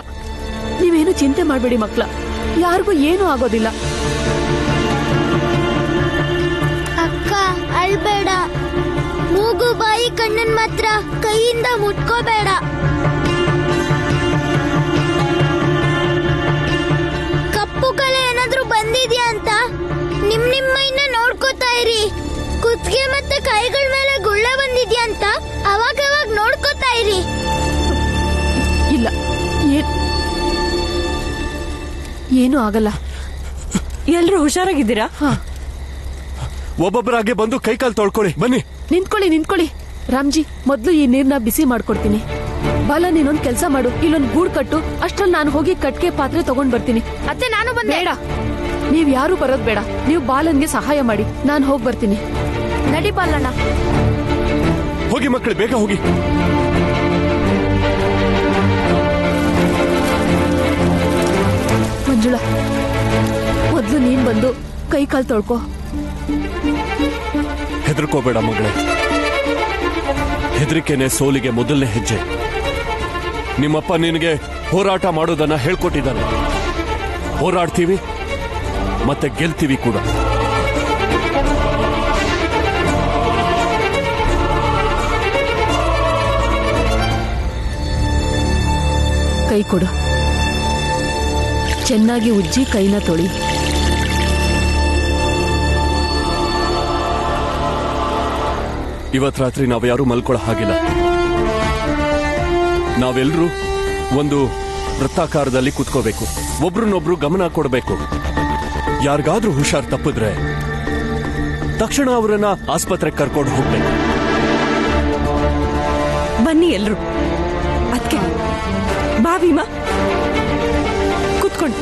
ನೀವೇನು ಚಿಂತೆ ಮಾಡಬೇಡಿ ಮಕ್ಳ, ಯಾರಿಗೂ ಏನೂ ಆಗೋದಿಲ್ಲ. ಅಕ್ಕ ಅಳ್ಬೇಡ, ಮೂಗು ಬಾಯಿ ಕಣ್ಣನ್ ಮಾತ್ರ ಕೈಯಿಂದ ಮುಟ್ಕೋಬೇಡ. ಕಪ್ಪು ಕಲೆ ಏನಾದ್ರೂ ಬಂದಿದ್ಯಾ ಅಂತ ನಿಮ್ಮೈನ ನೋಡ್ಕೋತಾ ಇರಿ. ಕುತ್ತಿಗೆ ಮತ್ತೆ ಕೈಗಳ ಮೇಲೆ ಗುಳ್ಳೆ ಬಂದಿದ್ಯಾ ಅಂತ ಅವಾಗ ನೋಡ್ಕೋತಾ ಇರಿ. ಇಲ್ಲ, ಏನೂ ಆಗಲ್ಲ. ಎಲ್ರು ಹುಷಾರಾಗಿದ್ದೀರಾ? ಒಬ್ಬೊಬ್ಬರಾಗೆ ಬಂದು ಕೈಕಾಲು ತೊಳ್ಕೊಳ್ಳಿ. ಬನ್ನಿ. ನಿಂತ್ಕೊಳ್ಳಿ. ರಾಮ್ಜಿ, ಮೊದ್ಲು ಈ ನೀರ್ನ ಬಿಸಿ ಮಾಡ್ಕೊಡ್ತೀನಿ. ಬಾಲ, ನೀನೊಂದ್ ಕೆಲ್ಸ ಮಾಡು, ಇಲ್ಲೊಂದ್ ಗೂಡ್ ಕಟ್ಟು. ಅಷ್ಟ್ರಲ್ಲಿ ನಾನು ಹೋಗಿ ಕಟ್ಗೆ ಪಾತ್ರೆ ತಗೊಂಡ್ ಬರ್ತೀನಿ. ಅತ್ತೆ, ನಾನು ಬಂದೆ. ಬೇಡ, ನೀವ್ ಯಾರು ಬರೋದ್ ಬೇಡ. ನೀವು ಬಾಲನ್ಗೆ ಸಹಾಯ ಮಾಡಿ, ನಾನು ಹೋಗಿ ಬರ್ತೀನಿ. ನಡಿ ಬಾಲಣ್ಣ. ಹೋಗಿ ಮಕ್ಕಳು, ಬೇಗ ಹೋಗಿ. ಮಂಜುಳಾ, ಮೊದ್ಲು ನೀನ್ ಬಂದು ಕೈ ಕಾಲ್ ತೊಳ್ಕೊ. ಹೆದರ್ಕೋಬೇಡ ಮಗಳೇ, ಹೆದರಿಕೆನೆ ಸೋಲಿಗೆ ಮೊದಲನೇ ಹೆಜ್ಜೆ. ನಿಮ್ಮಪ್ಪ ನಿನಗೆ ಹೋರಾಟ ಮಾಡೋದನ್ನ ಹೇಳ್ಕೊಟ್ಟಿದ್ದಾನೆ. ಹೋರಾಡ್ತೀವಿ ಮತ್ತೆ ಗೆಲ್ತೀವಿ ಕೂಡ. ಕೈ ಕೊಡು. ಚೆನ್ನಾಗಿ ಉಜ್ಜಿ ಕೈನ ತೊಳಿ. ಇವತ್ ರಾತ್ರಿ ನಾವು ಯಾರು ಮಲ್ಕೊಳ್ಳೋ ಹಾಗಿಲ್ಲ. ನಾವೆಲ್ಲರೂ ಒಂದು ವೃತ್ತಾಕಾರದಲ್ಲಿ ಕೂತ್ಕೋಬೇಕು. ಒಬ್ರನ್ನೊಬ್ರು ಗಮನ ಕೊಡಬೇಕು. ಯಾರಿಗಾದ್ರೂ ಹುಷಾರ್ ತಪ್ಪಿದ್ರೆ ತಕ್ಷಣ ಅವರನ್ನ ಆಸ್ಪತ್ರೆಗೆ ಕರ್ಕೊಂಡು ಹೋಗ್ಬೇಕು. ಬನ್ನಿ ಎಲ್ರು. ಅದಕ್ಕೆ ಬಾ ಭೀಮಾ, ಕೂತ್ಕೊಳ್ಳಿ.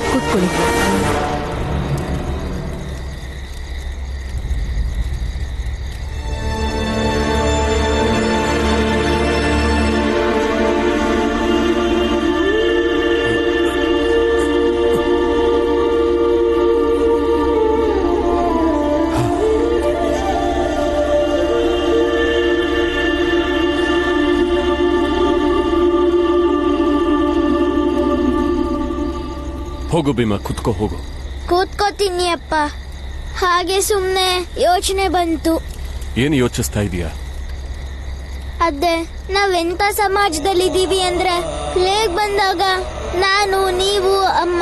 ಹೋಗು ಭೀಮಾ, ಕುತ್ಕೋ, ಹೋಗು. ಕೂತ್ಕೋತೀನಿ ಅಪ್ಪ. ಹಾಗೆ ಸುಮ್ನೆ ಯೋಚನೆ ಬಂತು. ಏನು ಯೋಚಿಸ್ತಾ ಇದೀಯಾ? ಅದೇ, ನಾವೆಂತ ಸಮಾಜದಲ್ಲಿದ್ದೀವಿ ಅಂದ್ರೆ, ಪ್ಲೇಗ್ ಬಂದಾಗ ನಾನು, ನೀವು, ಅಮ್ಮ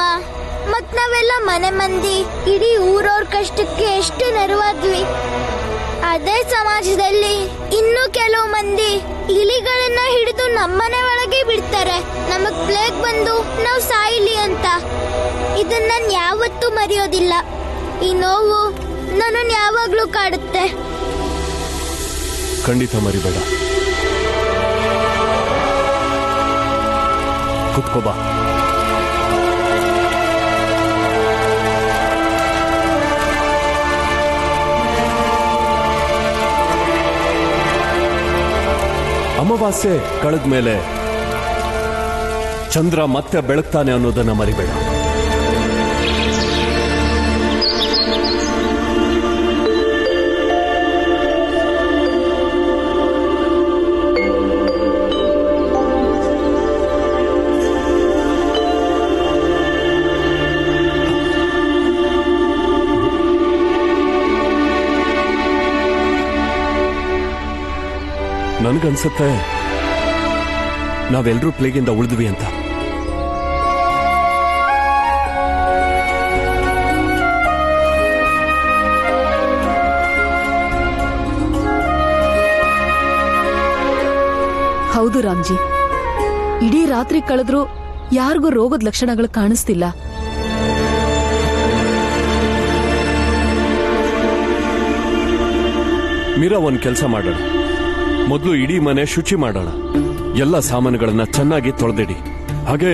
ಮತ್ ನಾವೆಲ್ಲ ಮನೆ ಮಂದಿ ಇಡೀ ಊರವ್ರ ಕಷ್ಟಕ್ಕೆ ಎಷ್ಟು ನೆರವಾದ್ವಿ. ಅದೇ ಸಮಾಜದಲ್ಲಿ ಇನ್ನು ಕೆಲವು ಮಂದಿ ಇಲಿಗಳನ್ನ ಹಿಡಿದು ನಮ್ಮನೆ ಒಳಗೆ ಬಿಡ್ತಾರೆ, ನಮಗ್ ಪ್ಲೇಗ್ ಬಂದು ನಾವು ಸಾಯಿಲಿ ಅಂತ. ಇದನ್ನ ನಾನು ಯಾವತ್ತೂ ಮರೆಯೋದಿಲ್ಲ. ಈ ನೋವು ನನ್ನನ್ನು ಯಾವಾಗ್ಲೂ ಕಾಡುತ್ತೆ. ಖಂಡಿತ ಮರಿಬೇಡ. ಕುತ್ಕೋ ಬಾ. ಅಮಾವಾಸ್ಯೆ ಕಳೆದ ಮೇಲೆ ಚಂದ್ರ ಮತ್ತೆ ಬೆಳಗ್ತಾನೆ ಅನ್ನೋದನ್ನ ಮರಿಬೇಡ. ನನಗನ್ಸುತ್ತೆ ನಾವೆಲ್ಲರೂ ಪ್ಲೇಗಿಂದ ಉಳಿದ್ವಿ ಅಂತ. ಹೌದು ರಾಮ್ಜಿ, ಇಡೀ ರಾತ್ರಿ ಕಳೆದ್ರೂ ಯಾರಿಗೂ ರೋಗದ ಲಕ್ಷಣಗಳು ಕಾಣಿಸ್ತಿಲ್ಲ. ಮೀರಾ, ಒಂದ್ ಕೆಲಸ ಮಾಡೋಣ. ಮೊದಲು ಇಡೀ ಮನೆ ಶುಚಿ ಮಾಡೋಣ. ಎಲ್ಲ ಸಾಮಾನುಗಳನ್ನ ಚೆನ್ನಾಗಿ ತೊಳೆದಿಡಿ. ಹಾಗೆ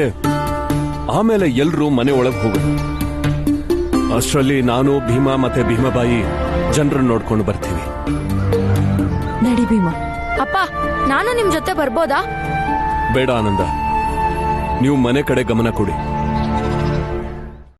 ಆಮೇಲೆ ಎಲ್ರೂ ಮನೆ ಒಳಗೆ ಹೋಗೋದು. ಅಷ್ಟರಲ್ಲಿ ನಾನು ಭೀಮಾ ಮತ್ತೆ ಭೀಮಾಬಾಯಿ ಜನರನ್ನ ನೋಡ್ಕೊಂಡು ಬರ್ತೀವಿ. ನಡಿ ಭೀಮಾ. ಅಪ್ಪ ನಾನು ನಿಮ್ ಜೊತೆ ಬರ್ಬೋದಾ? ಬೇಡ ಆನಂದ, ನೀವು ಮನೆ ಕಡೆ ಗಮನ ಕೊಡಿ.